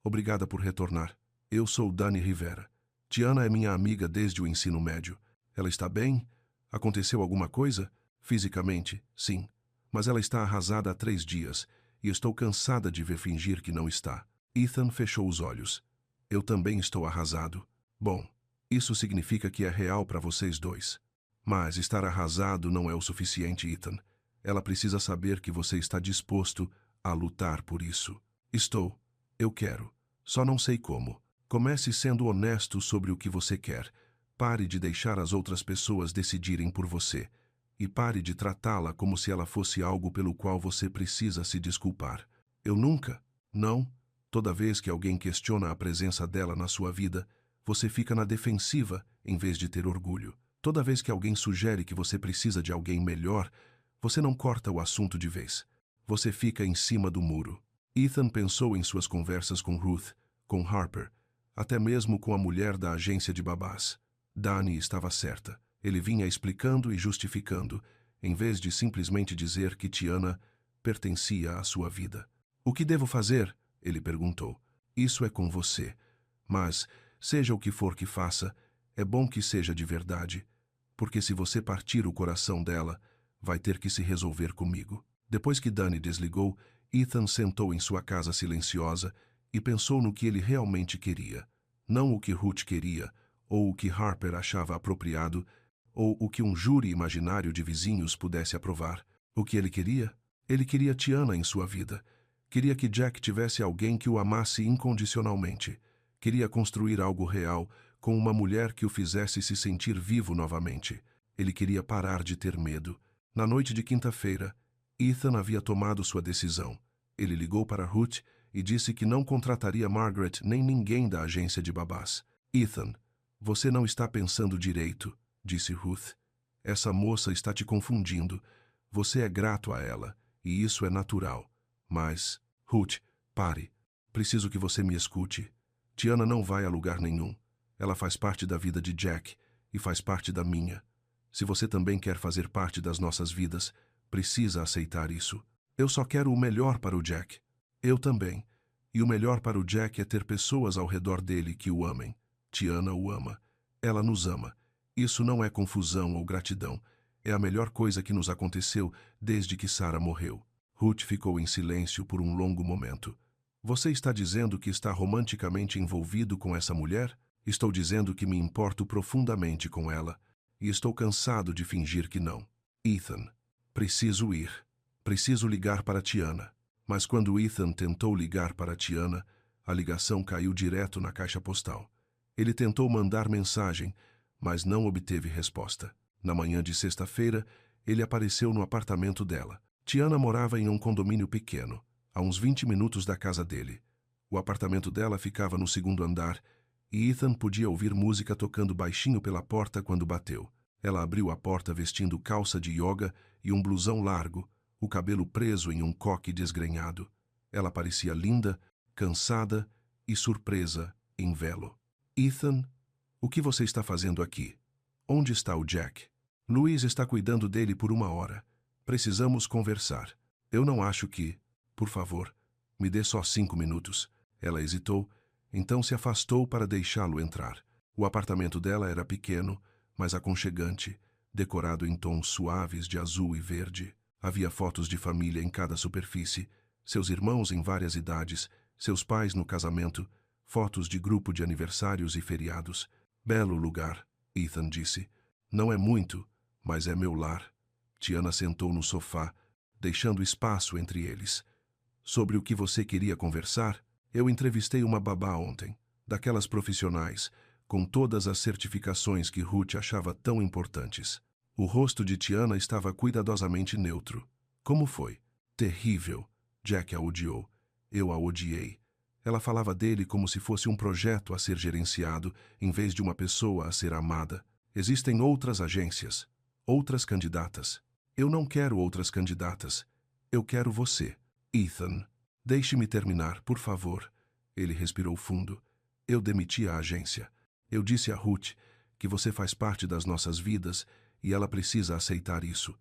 obrigada por retornar. Eu sou Dani Rivera. Tiana é minha amiga desde o ensino médio. Ela está bem? Aconteceu alguma coisa? Fisicamente, sim. Mas ela está arrasada há 3 dias, e estou cansada de ver fingir que não está. Ethan fechou os olhos. Eu também estou arrasado. Bom, isso significa que é real para vocês dois. Mas estar arrasado não é o suficiente, Ethan. Ela precisa saber que você está disposto a lutar por isso. Estou. Eu quero. Só não sei como. Comece sendo honesto sobre o que você quer. Pare de deixar as outras pessoas decidirem por você. E pare de tratá-la como se ela fosse algo pelo qual você precisa se desculpar. Eu nunca. Não. Toda vez que alguém questiona a presença dela na sua vida, você fica na defensiva em vez de ter orgulho. Toda vez que alguém sugere que você precisa de alguém melhor, você não corta o assunto de vez. Você fica em cima do muro. Ethan pensou em suas conversas com Ruth, com Harper, até mesmo com a mulher da agência de babás. Dani estava certa. Ele vinha explicando e justificando, em vez de simplesmente dizer que Tiana pertencia à sua vida. O que devo fazer? Ele perguntou. Isso é com você. Mas, seja o que for que faça, é bom que seja de verdade, porque se você partir o coração dela, vai ter que se resolver comigo. Depois que Dani desligou, Ethan sentou em sua casa silenciosa e pensou no que ele realmente queria. Não o que Ruth queria, ou o que Harper achava apropriado, ou o que um júri imaginário de vizinhos pudesse aprovar. O que ele queria? Ele queria Tiana em sua vida. Queria que Jack tivesse alguém que o amasse incondicionalmente. Queria construir algo real, com uma mulher que o fizesse se sentir vivo novamente. Ele queria parar de ter medo. Na noite de quinta-feira, Ethan havia tomado sua decisão. Ele ligou para Ruth e disse que não contrataria Margaret nem ninguém da agência de babás. Ethan, você não está pensando direito, disse Ruth. Essa moça está te confundindo. Você é grato a ela, e isso é natural. Mas, Ruth, pare. Preciso que você me escute. Tiana não vai a lugar nenhum. Ela faz parte da vida de Jack e faz parte da minha. Se você também quer fazer parte das nossas vidas, precisa aceitar isso. Eu só quero o melhor para o Jack. Eu também. E o melhor para o Jack é ter pessoas ao redor dele que o amem. Tiana o ama. Ela nos ama. Isso não é confusão ou gratidão. É a melhor coisa que nos aconteceu desde que Sarah morreu. Ruth ficou em silêncio por um longo momento. Você está dizendo que está romanticamente envolvido com essa mulher? Estou dizendo que me importo profundamente com ela. E estou cansado de fingir que não. Ethan, preciso ir. Preciso ligar para Tiana. Mas quando Ethan tentou ligar para Tiana, a ligação caiu direto na caixa postal. Ele tentou mandar mensagem, mas não obteve resposta. Na manhã de sexta-feira, ele apareceu no apartamento dela. Tiana morava em um condomínio pequeno, a uns 20 minutos da casa dele. O apartamento dela ficava no segundo andar e Ethan podia ouvir música tocando baixinho pela porta quando bateu. Ela abriu a porta vestindo calça de yoga e um blusão largo, o cabelo preso em um coque desgrenhado. Ela parecia linda, cansada e surpresa em velo. Ethan, o que você está fazendo aqui? Onde está o Jack? Louise está cuidando dele por 1 hora. Precisamos conversar. Eu não acho que... Por favor, me dê só 5 minutos. Ela hesitou, então se afastou para deixá-lo entrar. O apartamento dela era pequeno, mas aconchegante, decorado em tons suaves de azul e verde. Havia fotos de família em cada superfície, seus irmãos em várias idades, seus pais no casamento, fotos de grupo de aniversários e feriados. Belo lugar, Ethan disse. Não é muito, mas é meu lar. Tiana sentou no sofá, deixando espaço entre eles. Sobre o que você queria conversar? Eu entrevistei uma babá ontem, daquelas profissionais, com todas as certificações que Ruth achava tão importantes. O rosto de Tiana estava cuidadosamente neutro. Como foi? Terrível. Jack a odiou. Eu a odiei. Ela falava dele como se fosse um projeto a ser gerenciado, em vez de uma pessoa a ser amada. Existem outras agências, outras candidatas. Eu não quero outras candidatas. Eu quero você. Ethan, deixe-me terminar, por favor. Ele respirou fundo. Eu demiti a agência. Eu disse a Ruth que você faz parte das nossas vidas e ela precisa aceitar isso.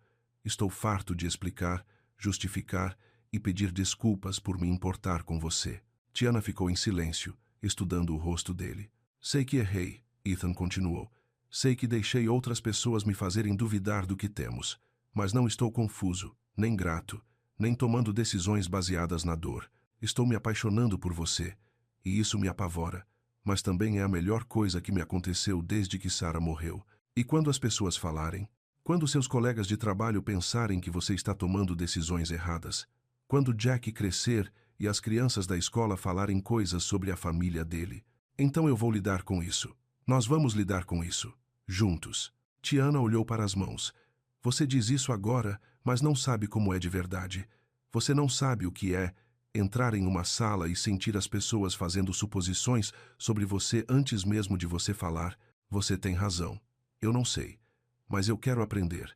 Estou farto de explicar, justificar e pedir desculpas por me importar com você. Tiana ficou em silêncio, estudando o rosto dele. Sei que errei, Ethan continuou. Sei que deixei outras pessoas me fazerem duvidar do que temos, mas não estou confuso, nem grato, nem tomando decisões baseadas na dor. Estou me apaixonando por você, e isso me apavora, mas também é a melhor coisa que me aconteceu desde que Sarah morreu. E quando as pessoas falarem, quando seus colegas de trabalho pensarem que você está tomando decisões erradas, quando Jack crescer e as crianças da escola falarem coisas sobre a família dele, então eu vou lidar com isso. Nós vamos lidar com isso, juntos. Tiana olhou para as mãos. Você diz isso agora, mas não sabe como é de verdade. Você não sabe o que é entrar em uma sala e sentir as pessoas fazendo suposições sobre você antes mesmo de você falar. Você tem razão. Eu não sei, mas eu quero aprender.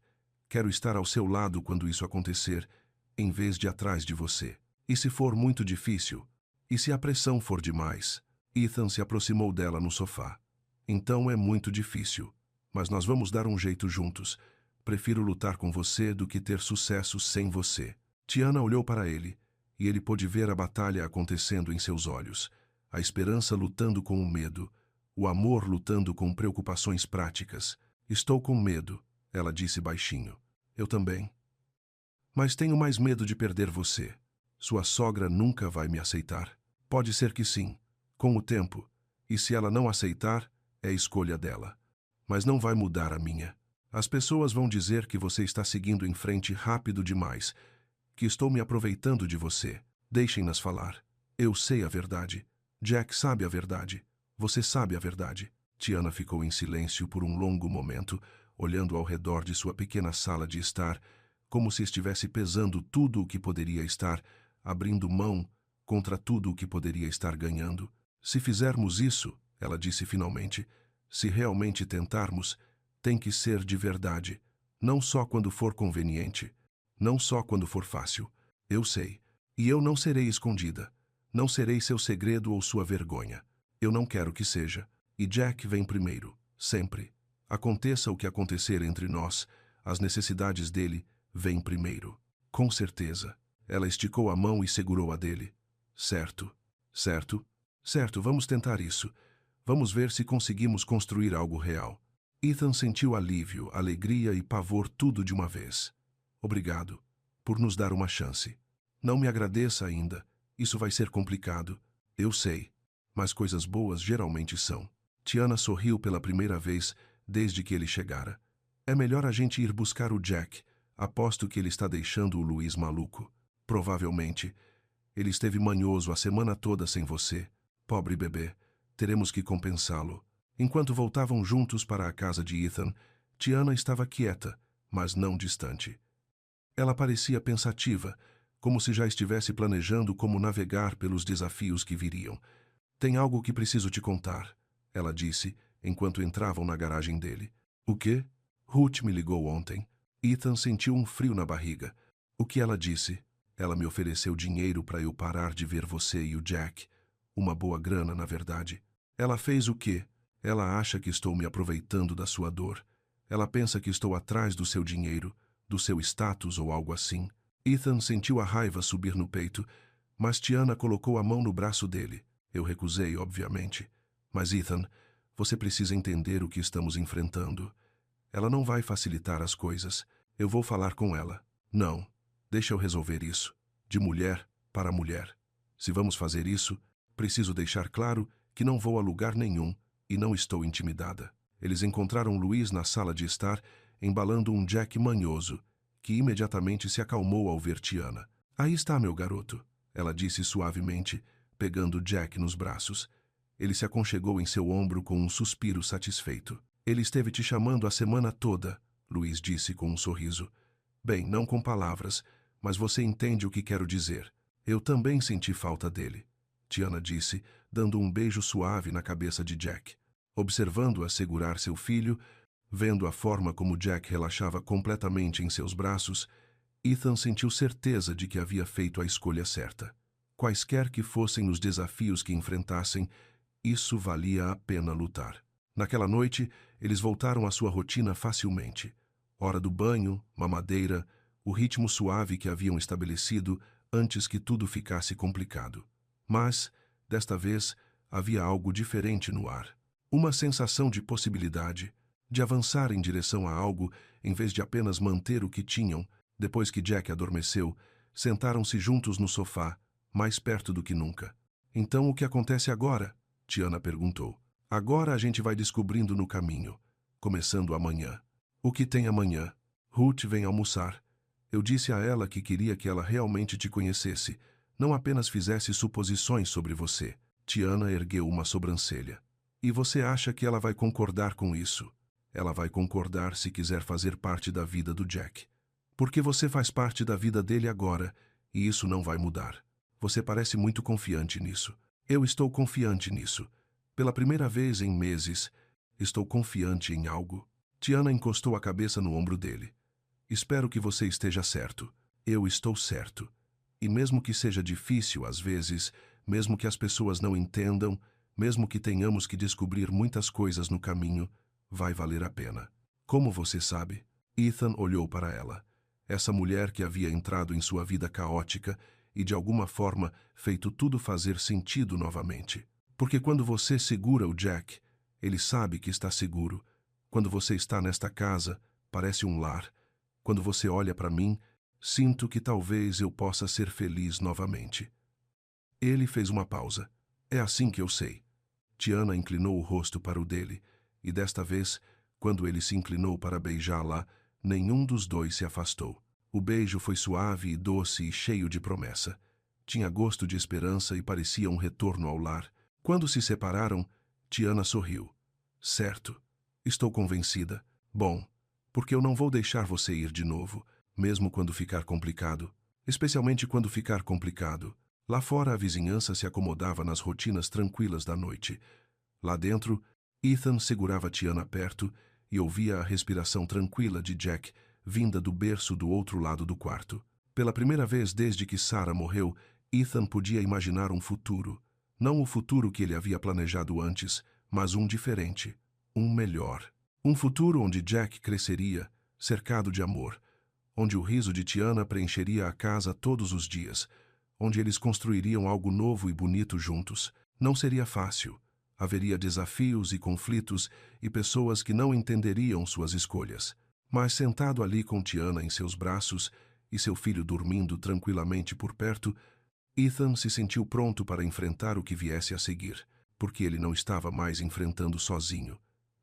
Quero estar ao seu lado quando isso acontecer, em vez de atrás de você. E se for muito difícil? E se a pressão for demais? Ethan se aproximou dela no sofá. Então é muito difícil, mas nós vamos dar um jeito juntos. Prefiro lutar com você do que ter sucesso sem você. Tiana olhou para ele, e ele pôde ver a batalha acontecendo em seus olhos. A esperança lutando com o medo, o amor lutando com preocupações práticas. Estou com medo, ela disse baixinho. Eu também. Mas tenho mais medo de perder você. Sua sogra nunca vai me aceitar. Pode ser que sim, com o tempo. E se ela não aceitar, é escolha dela. Mas não vai mudar a minha. As pessoas vão dizer que você está seguindo em frente rápido demais, que estou me aproveitando de você. Deixem-nas falar. Eu sei a verdade. Jack sabe a verdade. Você sabe a verdade. Tiana ficou em silêncio por um longo momento, olhando ao redor de sua pequena sala de estar, como se estivesse pesando tudo o que poderia estar, abrindo mão contra tudo o que poderia estar ganhando. Se fizermos isso, ela disse finalmente, se realmente tentarmos, tem que ser de verdade, não só quando for conveniente, não só quando for fácil. Eu sei. E eu não serei escondida. Não serei seu segredo ou sua vergonha. Eu não quero que seja. E Jack vem primeiro, sempre. Aconteça o que acontecer entre nós, as necessidades dele vêm primeiro. Com certeza. Ela esticou a mão e segurou a dele. Certo. Certo? Certo, vamos tentar isso. Vamos ver se conseguimos construir algo real. Ethan sentiu alívio, alegria e pavor tudo de uma vez. Obrigado por nos dar uma chance. Não me agradeça ainda. Isso vai ser complicado. Eu sei. Mas coisas boas geralmente são. Tiana sorriu pela primeira vez desde que ele chegara. É melhor a gente ir buscar o Jack. Aposto que ele está deixando o Luiz maluco. Provavelmente. Ele esteve manhoso a semana toda sem você. Pobre bebê. Teremos que compensá-lo. Enquanto voltavam juntos para a casa de Ethan, Tiana estava quieta, mas não distante. Ela parecia pensativa, como se já estivesse planejando como navegar pelos desafios que viriam. Tem algo que preciso te contar, ela disse, enquanto entravam na garagem dele. O quê? Ruth me ligou ontem. Ethan sentiu um frio na barriga. O que ela disse? Ela me ofereceu dinheiro para eu parar de ver você e o Jack. Uma boa grana, na verdade. Ela fez o quê? Ela acha que estou me aproveitando da sua dor. Ela pensa que estou atrás do seu dinheiro, do seu status ou algo assim. Ethan sentiu a raiva subir no peito, mas Tiana colocou a mão no braço dele. Eu recusei, obviamente. Mas, Ethan, você precisa entender o que estamos enfrentando. Ela não vai facilitar as coisas. Eu vou falar com ela. Não, deixa eu resolver isso. De mulher para mulher. Se vamos fazer isso, preciso deixar claro que não vou a lugar nenhum e não estou intimidada. Eles encontraram Luiz na sala de estar, embalando um Jack manhoso, que imediatamente se acalmou ao ver Tiana. Aí está, meu garoto, ela disse suavemente, pegando Jack nos braços. Ele se aconchegou em seu ombro com um suspiro satisfeito. Ele esteve te chamando a semana toda, Luiz disse com um sorriso. Bem, não com palavras, mas você entende o que quero dizer. Eu também senti falta dele, Tiana disse, dando um beijo suave na cabeça de Jack. Observando-a segurar seu filho, vendo a forma como Jack relaxava completamente em seus braços, Ethan sentiu certeza de que havia feito a escolha certa. Quaisquer que fossem os desafios que enfrentassem, isso valia a pena lutar. Naquela noite, eles voltaram à sua rotina facilmente. Hora do banho, mamadeira, o ritmo suave que haviam estabelecido antes que tudo ficasse complicado. Mas, desta vez, havia algo diferente no ar. Uma sensação de possibilidade, de avançar em direção a algo em vez de apenas manter o que tinham. Depois que Jack adormeceu, sentaram-se juntos no sofá, mais perto do que nunca. Então o que acontece agora? Tiana perguntou. Agora a gente vai descobrindo no caminho, começando amanhã. O que tem amanhã? Ruth vem almoçar. Eu disse a ela que queria que ela realmente te conhecesse, não apenas fizesse suposições sobre você. Tiana ergueu uma sobrancelha. E você acha que ela vai concordar com isso? Ela vai concordar se quiser fazer parte da vida do Jack. Porque você faz parte da vida dele agora, e isso não vai mudar. Você parece muito confiante nisso. Eu estou confiante nisso. Pela primeira vez em meses, estou confiante em algo. Tiana encostou a cabeça no ombro dele. Espero que você esteja certo. Eu estou certo. E mesmo que seja difícil às vezes, mesmo que as pessoas não entendam, mesmo que tenhamos que descobrir muitas coisas no caminho, vai valer a pena. Como você sabe? Ethan olhou para ela. Essa mulher que havia entrado em sua vida caótica e de alguma forma feito tudo fazer sentido novamente. Porque quando você segura o Jack, ele sabe que está seguro. Quando você está nesta casa, parece um lar. Quando você olha para mim, sinto que talvez eu possa ser feliz novamente. Ele fez uma pausa. É assim que eu sei. Tiana inclinou o rosto para o dele, e desta vez, quando ele se inclinou para beijá-la, nenhum dos dois se afastou. O beijo foi suave e doce e cheio de promessa. Tinha gosto de esperança e parecia um retorno ao lar. Quando se separaram, Tiana sorriu. Certo. Estou convencida. Bom, porque eu não vou deixar você ir de novo, mesmo quando ficar complicado. Especialmente quando ficar complicado. Lá fora a vizinhança se acomodava nas rotinas tranquilas da noite. Lá dentro, Ethan segurava Tiana perto e ouvia a respiração tranquila de Jack vinda do berço do outro lado do quarto. Pela primeira vez desde que Sarah morreu, Ethan podia imaginar um futuro. Não o futuro que ele havia planejado antes, mas um diferente, um melhor. Um futuro onde Jack cresceria, cercado de amor, onde o riso de Tiana preencheria a casa todos os dias, onde eles construiriam algo novo e bonito juntos. Não seria fácil. Haveria desafios e conflitos e pessoas que não entenderiam suas escolhas. Mas sentado ali com Tiana em seus braços e seu filho dormindo tranquilamente por perto, Ethan se sentiu pronto para enfrentar o que viesse a seguir, porque ele não estava mais enfrentando sozinho.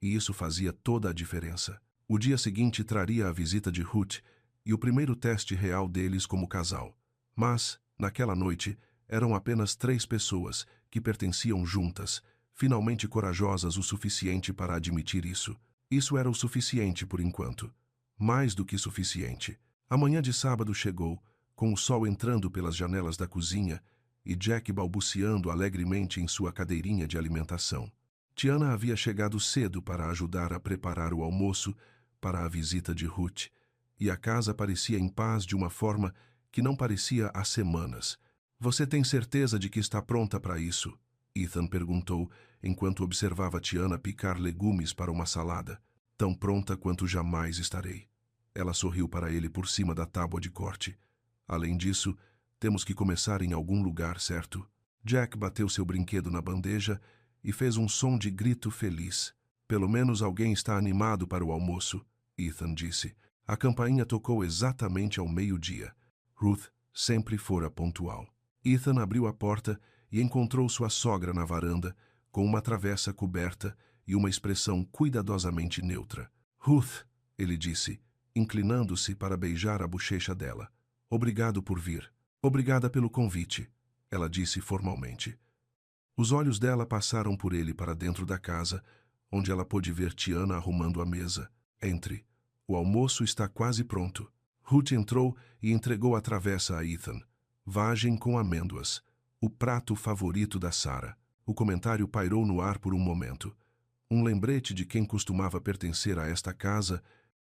E isso fazia toda a diferença. O dia seguinte traria a visita de Ruth e o primeiro teste real deles como casal. Mas, naquela noite, eram apenas 3 pessoas que pertenciam juntas, finalmente corajosas o suficiente para admitir isso. Isso era o suficiente por enquanto. Mais do que suficiente. A manhã de sábado chegou, com o sol entrando pelas janelas da cozinha e Jack balbuciando alegremente em sua cadeirinha de alimentação. Tiana havia chegado cedo para ajudar a preparar o almoço para a visita de Ruth, e a casa parecia em paz de uma forma que não parecia há semanas. Você tem certeza de que está pronta para isso? Ethan perguntou, enquanto observava Tiana picar legumes para uma salada. Tão pronta quanto jamais estarei. Ela sorriu para ele por cima da tábua de corte. Além disso, temos que começar em algum lugar, certo? Jack bateu seu brinquedo na bandeja e fez um som de grito feliz. Pelo menos alguém está animado para o almoço, Ethan disse. A campainha tocou exatamente ao meio-dia. Ruth sempre fora pontual. Ethan abriu a porta e encontrou sua sogra na varanda, com uma travessa coberta e uma expressão cuidadosamente neutra. Ruth, ele disse, inclinando-se para beijar a bochecha dela. Obrigado por vir. Obrigada pelo convite, ela disse formalmente. Os olhos dela passaram por ele para dentro da casa, onde ela pôde ver Tiana arrumando a mesa. Entre. O almoço está quase pronto. Ruth entrou e entregou a travessa a Ethan. Vagem com amêndoas. O prato favorito da Sarah. O comentário pairou no ar por um momento. Um lembrete de quem costumava pertencer a esta casa,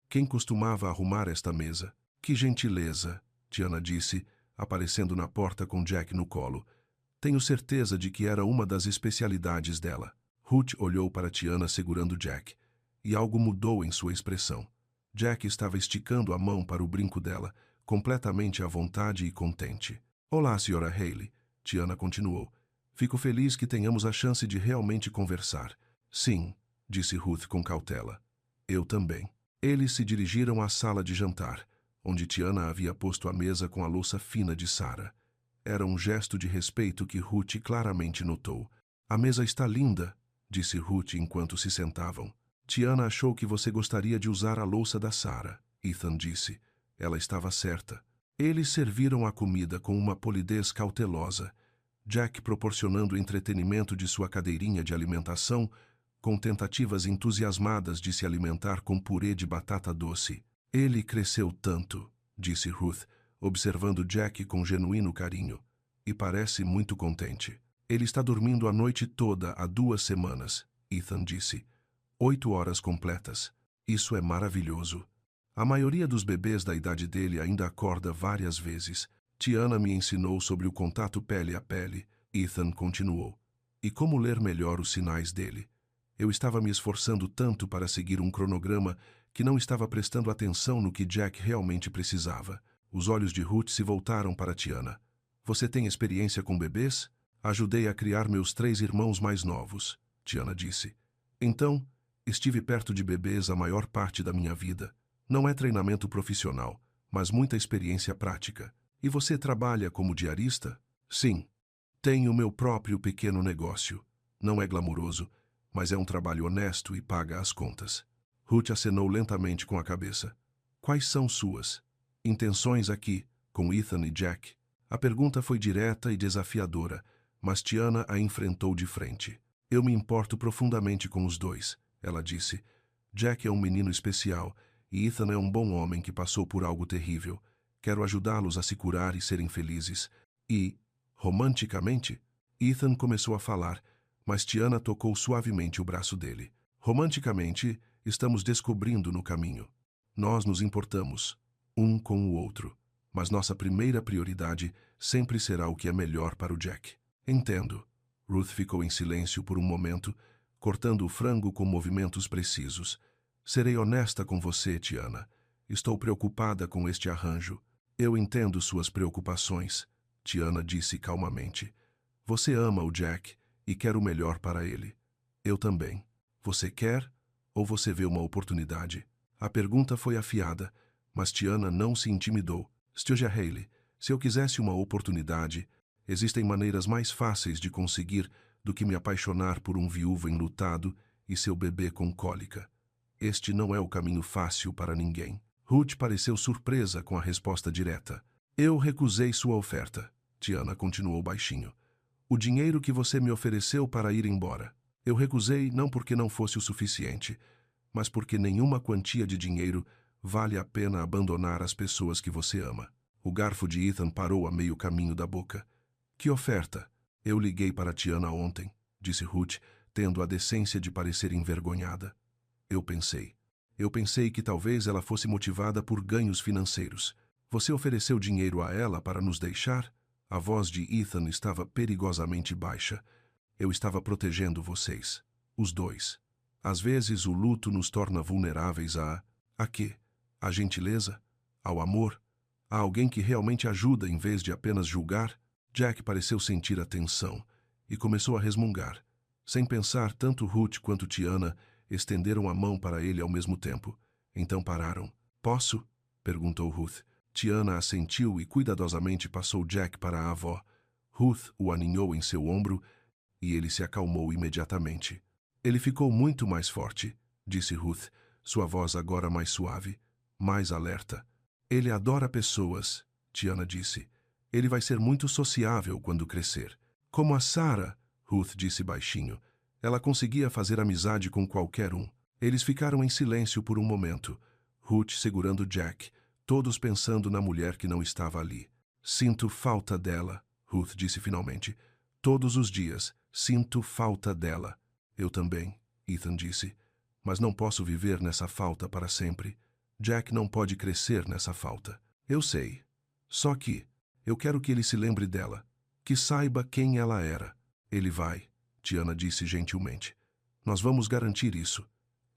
quem costumava arrumar esta mesa. Que gentileza, Tiana disse, aparecendo na porta com Jack no colo. Tenho certeza de que era uma das especialidades dela. Ruth olhou para Tiana segurando Jack, e algo mudou em sua expressão. Jack estava esticando a mão para o brinco dela, completamente à vontade e contente. Olá, Sra. Haley, Tiana continuou. Fico feliz que tenhamos a chance de realmente conversar. Sim, disse Ruth com cautela. Eu também. Eles se dirigiram à sala de jantar, onde Tiana havia posto a mesa com a louça fina de Sarah. Era um gesto de respeito que Ruth claramente notou. A mesa está linda, disse Ruth enquanto se sentavam. Tiana achou que você gostaria de usar a louça da Sarah, Ethan disse. Ela estava certa. Eles serviram a comida com uma polidez cautelosa, Jack proporcionando entretenimento de sua cadeirinha de alimentação, com tentativas entusiasmadas de se alimentar com purê de batata doce. Ele cresceu tanto, disse Ruth, observando Jack com genuíno carinho, e parece muito contente. Ele está dormindo a noite toda há 2 semanas, Ethan disse. 8 horas completas. Isso é maravilhoso. A maioria dos bebês da idade dele ainda acorda várias vezes. Tiana me ensinou sobre o contato pele a pele, Ethan continuou, e como ler melhor os sinais dele. Eu estava me esforçando tanto para seguir um cronograma que não estava prestando atenção no que Jack realmente precisava. Os olhos de Ruth se voltaram para Tiana. Você tem experiência com bebês? Ajudei a criar meus 3 irmãos mais novos, Tiana disse. Então, estive perto de bebês a maior parte da minha vida. Não é treinamento profissional, mas muita experiência prática. E você trabalha como diarista? Sim. Tenho meu próprio pequeno negócio. Não é glamuroso, mas é um trabalho honesto e paga as contas. Ruth acenou lentamente com a cabeça. Quais são suas intenções aqui, com Ethan e Jack? A pergunta foi direta e desafiadora, mas Tiana a enfrentou de frente. Eu me importo profundamente com os 2, ela disse. Jack é um menino especial e Ethan é um bom homem que passou por algo terrível. Quero ajudá-los a se curar e serem felizes. E, romanticamente, Ethan começou a falar, mas Tiana tocou suavemente o braço dele. Romanticamente, estamos descobrindo no caminho. Nós nos importamos, um com o outro, mas nossa primeira prioridade sempre será o que é melhor para o Jack. Entendo. Ruth ficou em silêncio por um momento, cortando o frango com movimentos precisos. Serei honesta com você, Tiana. Estou preocupada com este arranjo. Eu entendo suas preocupações, Tiana disse calmamente. Você ama o Jack e quer o melhor para ele. Eu também. Você quer ou você vê uma oportunidade? A pergunta foi afiada, mas Tiana não se intimidou. Stilja Haley, se eu quisesse uma oportunidade, existem maneiras mais fáceis de conseguir do que me apaixonar por um viúvo enlutado e seu bebê com cólica. Este não é o caminho fácil para ninguém. Ruth pareceu surpresa com a resposta direta. Eu recusei sua oferta, Tiana continuou baixinho. O dinheiro que você me ofereceu para ir embora. Eu recusei não porque não fosse o suficiente, mas porque nenhuma quantia de dinheiro vale a pena abandonar as pessoas que você ama. O garfo de Ethan parou a meio caminho da boca. Que oferta? Eu liguei para Tiana ontem, disse Ruth, tendo a decência de parecer envergonhada. Eu pensei que talvez ela fosse motivada por ganhos financeiros. Você ofereceu dinheiro a ela para nos deixar? A voz de Ethan estava perigosamente baixa. Eu estava protegendo vocês, os dois. Às vezes o luto nos torna vulneráveis a quê? À gentileza? Ao amor? A alguém que realmente ajuda em vez de apenas julgar? Jack pareceu sentir a tensão e começou a resmungar. Sem pensar, tanto Ruth quanto Tiana estenderam a mão para ele ao mesmo tempo. Então pararam. Posso? Perguntou Ruth. Tiana assentiu e cuidadosamente passou Jack para a avó. Ruth o aninhou em seu ombro e ele se acalmou imediatamente. Ele ficou muito mais forte, disse Ruth, sua voz agora mais suave, mais alerta. Ele adora pessoas, Tiana disse. Ele vai ser muito sociável quando crescer. Como a Sarah, Ruth disse baixinho. Ela conseguia fazer amizade com qualquer um. Eles ficaram em silêncio por um momento, Ruth segurando Jack, todos pensando na mulher que não estava ali. Sinto falta dela, Ruth disse finalmente. Todos os dias, sinto falta dela. Eu também, Ethan disse. Mas não posso viver nessa falta para sempre. Jack não pode crescer nessa falta. Eu sei. Só que eu quero que ele se lembre dela, que saiba quem ela era. Ele vai, Tiana disse gentilmente. Nós vamos garantir isso.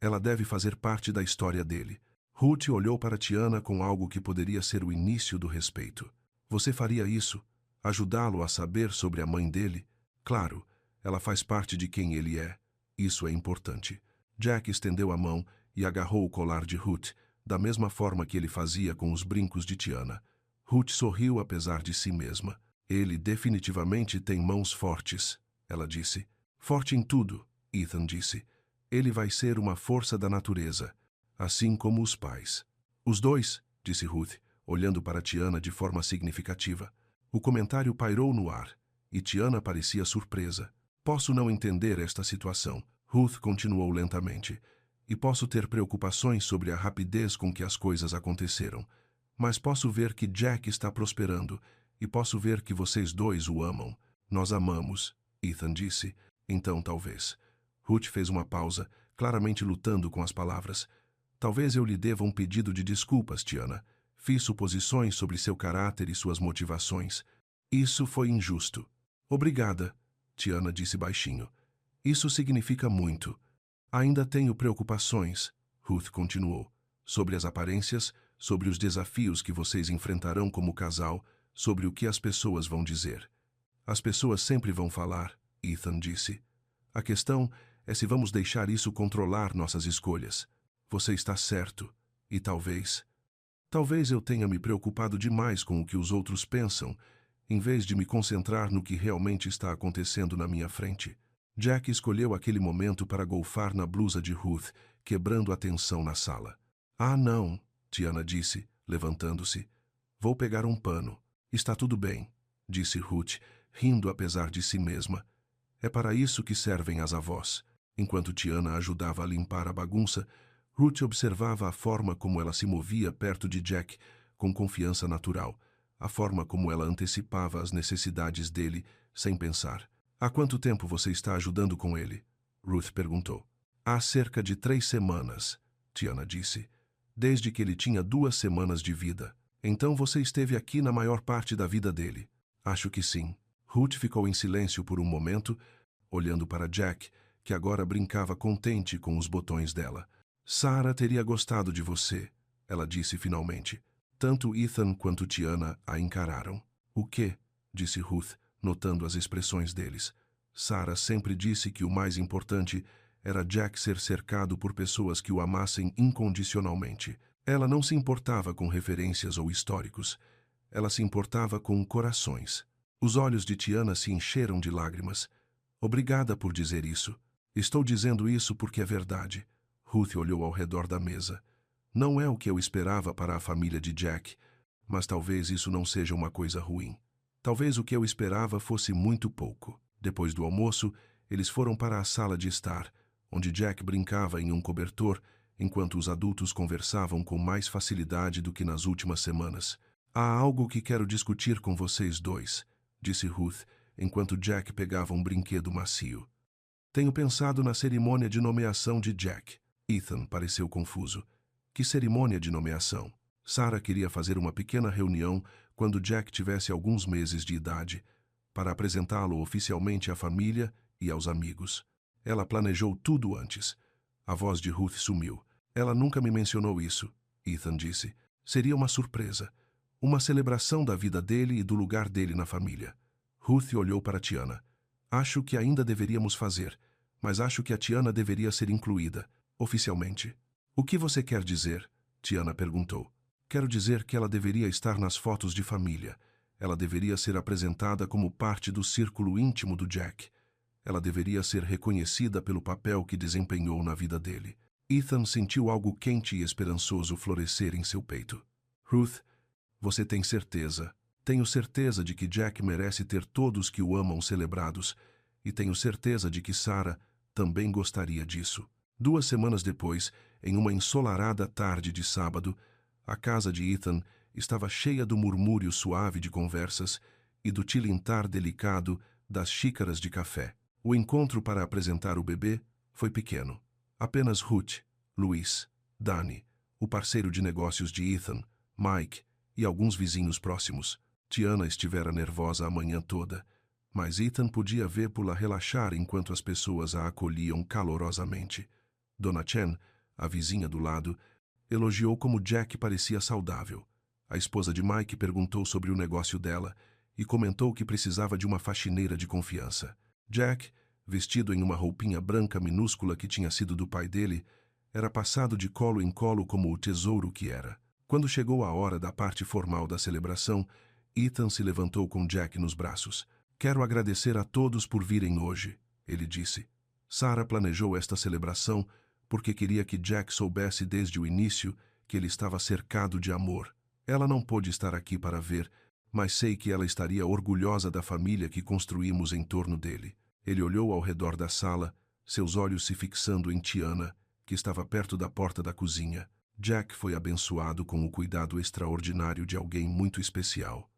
Ela deve fazer parte da história dele. Ruth olhou para Tiana com algo que poderia ser o início do respeito. Você faria isso? Ajudá-lo a saber sobre a mãe dele? Claro, ela faz parte de quem ele é. Isso é importante. Jack estendeu a mão e agarrou o colar de Ruth, da mesma forma que ele fazia com os brincos de Tiana. Ruth sorriu apesar de si mesma. Ele definitivamente tem mãos fortes, ela disse. Forte em tudo, Ethan disse. Ele vai ser uma força da natureza, assim como os pais. Os dois, disse Ruth, olhando para Tiana de forma significativa. O comentário pairou no ar, e Tiana parecia surpresa. Posso não entender esta situação, Ruth continuou lentamente, e posso ter preocupações sobre a rapidez com que as coisas aconteceram, mas posso ver que Jack está prosperando, e posso ver que vocês dois o amam. Nós amamos, Ethan disse. Então talvez. Ruth fez uma pausa, claramente lutando com as palavras. Talvez eu lhe deva um pedido de desculpas, Tiana. Fiz suposições sobre seu caráter e suas motivações. Isso foi injusto. Obrigada, Tiana disse baixinho. Isso significa muito. Ainda tenho preocupações, Ruth continuou, sobre as aparências, sobre os desafios que vocês enfrentarão como casal, sobre o que as pessoas vão dizer. As pessoas sempre vão falar, Ethan disse. A questão é se vamos deixar isso controlar nossas escolhas. Você está certo, e talvez eu tenha me preocupado demais com o que os outros pensam, em vez de me concentrar no que realmente está acontecendo na minha frente. Jack escolheu aquele momento para golfar na blusa de Ruth, quebrando a tensão na sala. Ah, não, Tiana disse, levantando-se. Vou pegar um pano. Está tudo bem, disse Ruth, rindo apesar de si mesma. É para isso que servem as avós. Enquanto Tiana ajudava a limpar a bagunça, Ruth observava a forma como ela se movia perto de Jack com confiança natural, a forma como ela antecipava as necessidades dele sem pensar. Há quanto tempo você está ajudando com ele? Ruth perguntou. Há cerca de 3 semanas, Tiana disse. Desde que ele tinha 2 semanas de vida. Então você esteve aqui na maior parte da vida dele. Acho que sim. Ruth ficou em silêncio por um momento, olhando para Jack, que agora brincava contente com os botões dela. Sarah teria gostado de você, ela disse finalmente. Tanto Ethan quanto Tiana a encararam. O quê? Disse Ruth, notando as expressões deles. Sarah sempre disse que o mais importante era Jack ser cercado por pessoas que o amassem incondicionalmente. Ela não se importava com referências ou históricos. Ela se importava com corações. Os olhos de Tiana se encheram de lágrimas. Obrigada por dizer isso. Estou dizendo isso porque é verdade. Ruth olhou ao redor da mesa. Não é o que eu esperava para a família de Jack, mas talvez isso não seja uma coisa ruim. Talvez o que eu esperava fosse muito pouco. Depois do almoço, eles foram para a sala de estar, onde Jack brincava em um cobertor, enquanto os adultos conversavam com mais facilidade do que nas últimas semanas. Há algo que quero discutir com vocês dois, disse Ruth, enquanto Jack pegava um brinquedo macio. Tenho pensado na cerimônia de nomeação de Jack. Ethan pareceu confuso. Que cerimônia de nomeação? Sarah queria fazer uma pequena reunião quando Jack tivesse alguns meses de idade, para apresentá-lo oficialmente à família e aos amigos. Ela planejou tudo antes. A voz de Ruth sumiu. Ela nunca me mencionou isso, Ethan disse. Seria uma surpresa. Uma celebração da vida dele e do lugar dele na família. Ruth olhou para Tiana. Acho que ainda deveríamos fazer, mas acho que a Tiana deveria ser incluída, oficialmente. O que você quer dizer? Tiana perguntou. Quero dizer que ela deveria estar nas fotos de família. Ela deveria ser apresentada como parte do círculo íntimo do Jack. Ela deveria ser reconhecida pelo papel que desempenhou na vida dele. Ethan sentiu algo quente e esperançoso florescer em seu peito. Ruth, você tem certeza? Tenho certeza de que Jack merece ter todos que o amam celebrados, e tenho certeza de que Sarah também gostaria disso. 2 semanas depois, em uma ensolarada tarde de sábado, a casa de Ethan estava cheia do murmúrio suave de conversas e do tilintar delicado das xícaras de café. O encontro para apresentar o bebê foi pequeno. Apenas Ruth, Luís, Dani, o parceiro de negócios de Ethan, Mike e alguns vizinhos próximos. Tiana estivera nervosa a manhã toda, mas Ethan podia vê-la relaxar enquanto as pessoas a acolhiam calorosamente. Dona Chen, a vizinha do lado, elogiou como Jack parecia saudável. A esposa de Mike perguntou sobre o negócio dela e comentou que precisava de uma faxineira de confiança. Jack, vestido em uma roupinha branca minúscula que tinha sido do pai dele, era passado de colo em colo como o tesouro que era. Quando chegou a hora da parte formal da celebração, Ethan se levantou com Jack nos braços. Quero agradecer a todos por virem hoje, ele disse. Sarah planejou esta celebração porque queria que Jack soubesse desde o início que ele estava cercado de amor. Ela não pôde estar aqui para ver, mas sei que ela estaria orgulhosa da família que construímos em torno dele. Ele olhou ao redor da sala, seus olhos se fixando em Tiana, que estava perto da porta da cozinha. Jack foi abençoado com o cuidado extraordinário de alguém muito especial.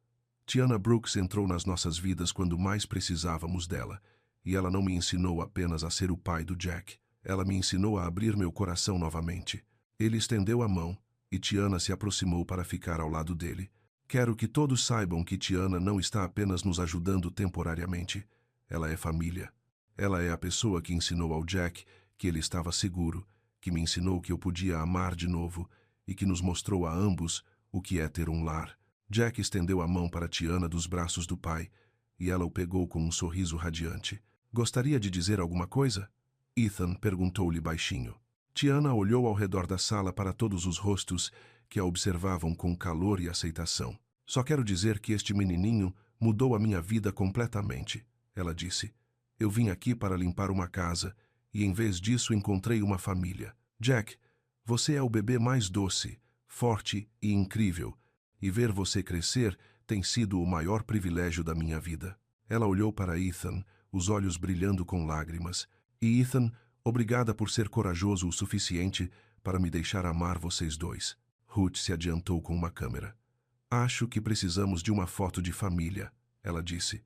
Tiana Brooks entrou nas nossas vidas quando mais precisávamos dela, e ela não me ensinou apenas a ser o pai do Jack. Ela me ensinou a abrir meu coração novamente. Ele estendeu a mão, e Tiana se aproximou para ficar ao lado dele. Quero que todos saibam que Tiana não está apenas nos ajudando temporariamente. Ela é família. Ela é a pessoa que ensinou ao Jack que ele estava seguro, que me ensinou que eu podia amar de novo e que nos mostrou a ambos o que é ter um lar. Jack estendeu a mão para Tiana dos braços do pai, e ela o pegou com um sorriso radiante. Gostaria de dizer alguma coisa? Ethan perguntou-lhe baixinho. Tiana olhou ao redor da sala para todos os rostos que a observavam com calor e aceitação. Só quero dizer que este menininho mudou a minha vida completamente, ela disse. Eu vim aqui para limpar uma casa e em vez disso encontrei uma família. Jack, você é o bebê mais doce, forte e incrível, e ver você crescer tem sido o maior privilégio da minha vida. Ela olhou para Ethan, os olhos brilhando com lágrimas. E Ethan, obrigada por ser corajoso o suficiente para me deixar amar vocês dois. Ruth se adiantou com uma câmera. Acho que precisamos de uma foto de família, ela disse.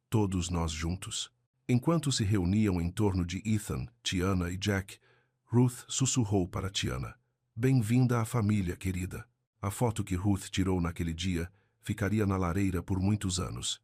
Todos nós juntos. Enquanto se reuniam em torno de Ethan, Tiana e Jack, Ruth sussurrou para Tiana. Bem-vinda à família, querida. A foto que Ruth tirou naquele dia ficaria na lareira por muitos anos.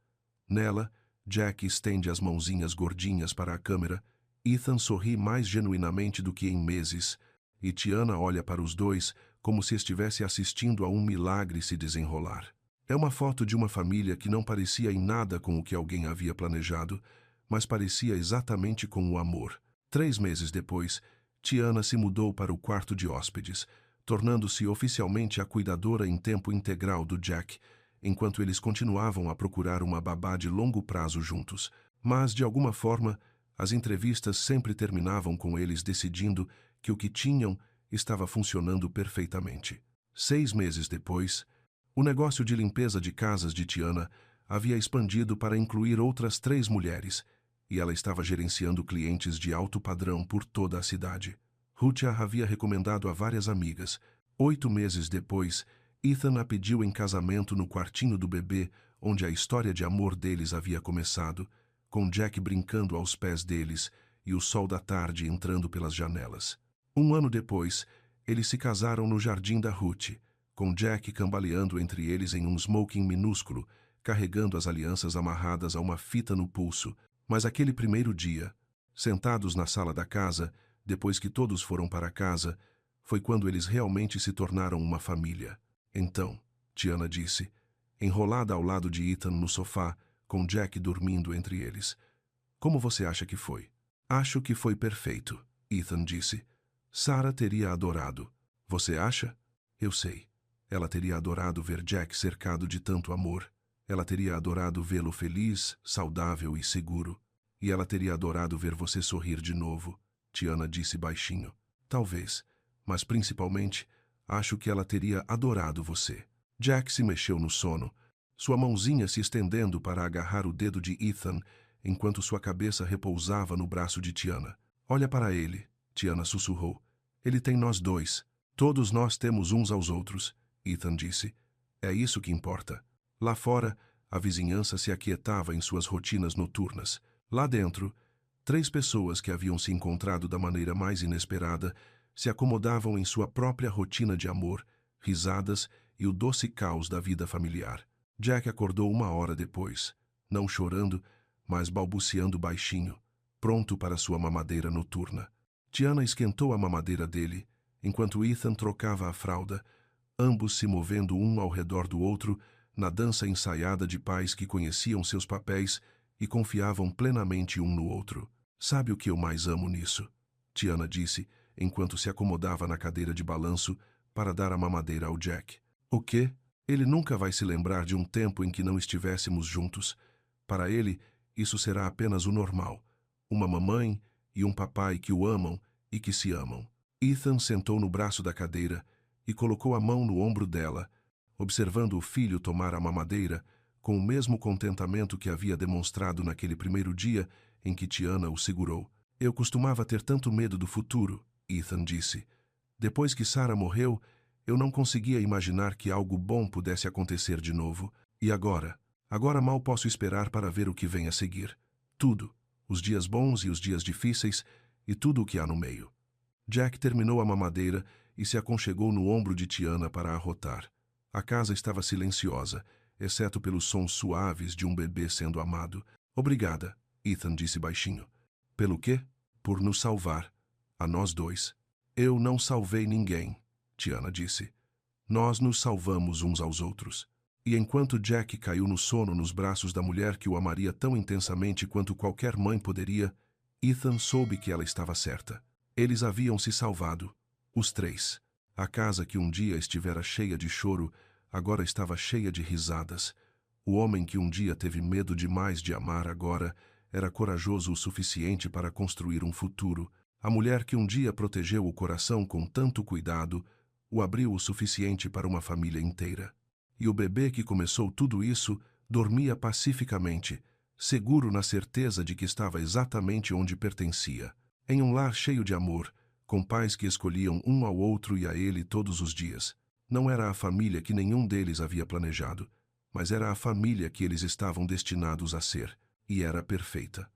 Nela, Jack estende as mãozinhas gordinhas para a câmera, Ethan sorri mais genuinamente do que em meses, e Tiana olha para os dois como se estivesse assistindo a um milagre se desenrolar. É uma foto de uma família que não parecia em nada com o que alguém havia planejado, mas parecia exatamente com o amor. 3 meses depois, Tiana se mudou para o quarto de hóspedes, tornando-se oficialmente a cuidadora em tempo integral do Jack, enquanto eles continuavam a procurar uma babá de longo prazo juntos. Mas, de alguma forma, as entrevistas sempre terminavam com eles decidindo que o que tinham estava funcionando perfeitamente. 6 meses depois, o negócio de limpeza de casas de Tiana havia expandido para incluir outras 3 mulheres, e ela estava gerenciando clientes de alto padrão por toda a cidade. Ruth a havia recomendado a várias amigas. 8 meses depois, Ethan a pediu em casamento no quartinho do bebê, onde a história de amor deles havia começado, com Jack brincando aos pés deles e o sol da tarde entrando pelas janelas. 1 ano depois, eles se casaram no jardim da Ruth, com Jack cambaleando entre eles em um smoking minúsculo, carregando as alianças amarradas a uma fita no pulso. Mas aquele primeiro dia, sentados na sala da casa, depois que todos foram para casa, foi quando eles realmente se tornaram uma família. Então, Tiana disse, enrolada ao lado de Ethan no sofá, com Jack dormindo entre eles. Como você acha que foi? Acho que foi perfeito, Ethan disse. Sarah teria adorado. Você acha? Eu sei. Ela teria adorado ver Jack cercado de tanto amor. Ela teria adorado vê-lo feliz, saudável e seguro. E ela teria adorado ver você sorrir de novo, Tiana disse baixinho. Talvez, mas principalmente, acho que ela teria adorado você. Jack se mexeu no sono, sua mãozinha se estendendo para agarrar o dedo de Ethan, enquanto sua cabeça repousava no braço de Tiana. Olha para ele, Tiana sussurrou. Ele tem nós dois. Todos nós temos uns aos outros, Ethan disse. É isso que importa. Lá fora, a vizinhança se aquietava em suas rotinas noturnas. Lá dentro, 3 pessoas que haviam se encontrado da maneira mais inesperada se acomodavam em sua própria rotina de amor, risadas e o doce caos da vida familiar. Jack acordou 1 hora depois, não chorando, mas balbuciando baixinho, pronto para sua mamadeira noturna. Tiana esquentou a mamadeira dele, enquanto Ethan trocava a fralda, ambos se movendo um ao redor do outro, na dança ensaiada de pais que conheciam seus papéis e confiavam plenamente um no outro. Sabe o que eu mais amo nisso? Tiana disse, enquanto se acomodava na cadeira de balanço para dar a mamadeira ao Jack. O quê? Ele nunca vai se lembrar de um tempo em que não estivéssemos juntos. Para ele, isso será apenas o normal. Uma mamãe e um papai que o amam e que se amam. Ethan sentou no braço da cadeira e colocou a mão no ombro dela, observando o filho tomar a mamadeira com o mesmo contentamento que havia demonstrado naquele primeiro dia em que Tiana o segurou. Eu costumava ter tanto medo do futuro, Ethan disse. Depois que Sarah morreu, eu não conseguia imaginar que algo bom pudesse acontecer de novo. E agora? Agora mal posso esperar para ver o que vem a seguir. Tudo. Os dias bons e os dias difíceis e tudo o que há no meio. Jack terminou a mamadeira e se aconchegou no ombro de Tiana para arrotar. A casa estava silenciosa, exceto pelos sons suaves de um bebê sendo amado. Obrigada, Ethan disse baixinho. Pelo quê? Por nos salvar. A nós dois. Eu não salvei ninguém, Tiana disse. Nós nos salvamos uns aos outros. E enquanto Jack caiu no sono nos braços da mulher que o amaria tão intensamente quanto qualquer mãe poderia, Ethan soube que ela estava certa. Eles haviam se salvado. Os 3. A casa que um dia estivera cheia de choro, agora estava cheia de risadas. O homem que um dia teve medo demais de amar agora era corajoso o suficiente para construir um futuro. A mulher que um dia protegeu o coração com tanto cuidado o abriu o suficiente para uma família inteira. E o bebê que começou tudo isso dormia pacificamente, seguro na certeza de que estava exatamente onde pertencia. Em um lar cheio de amor, com pais que escolhiam um ao outro e a ele todos os dias. Não era a família que nenhum deles havia planejado, mas era a família que eles estavam destinados a ser, e era perfeita.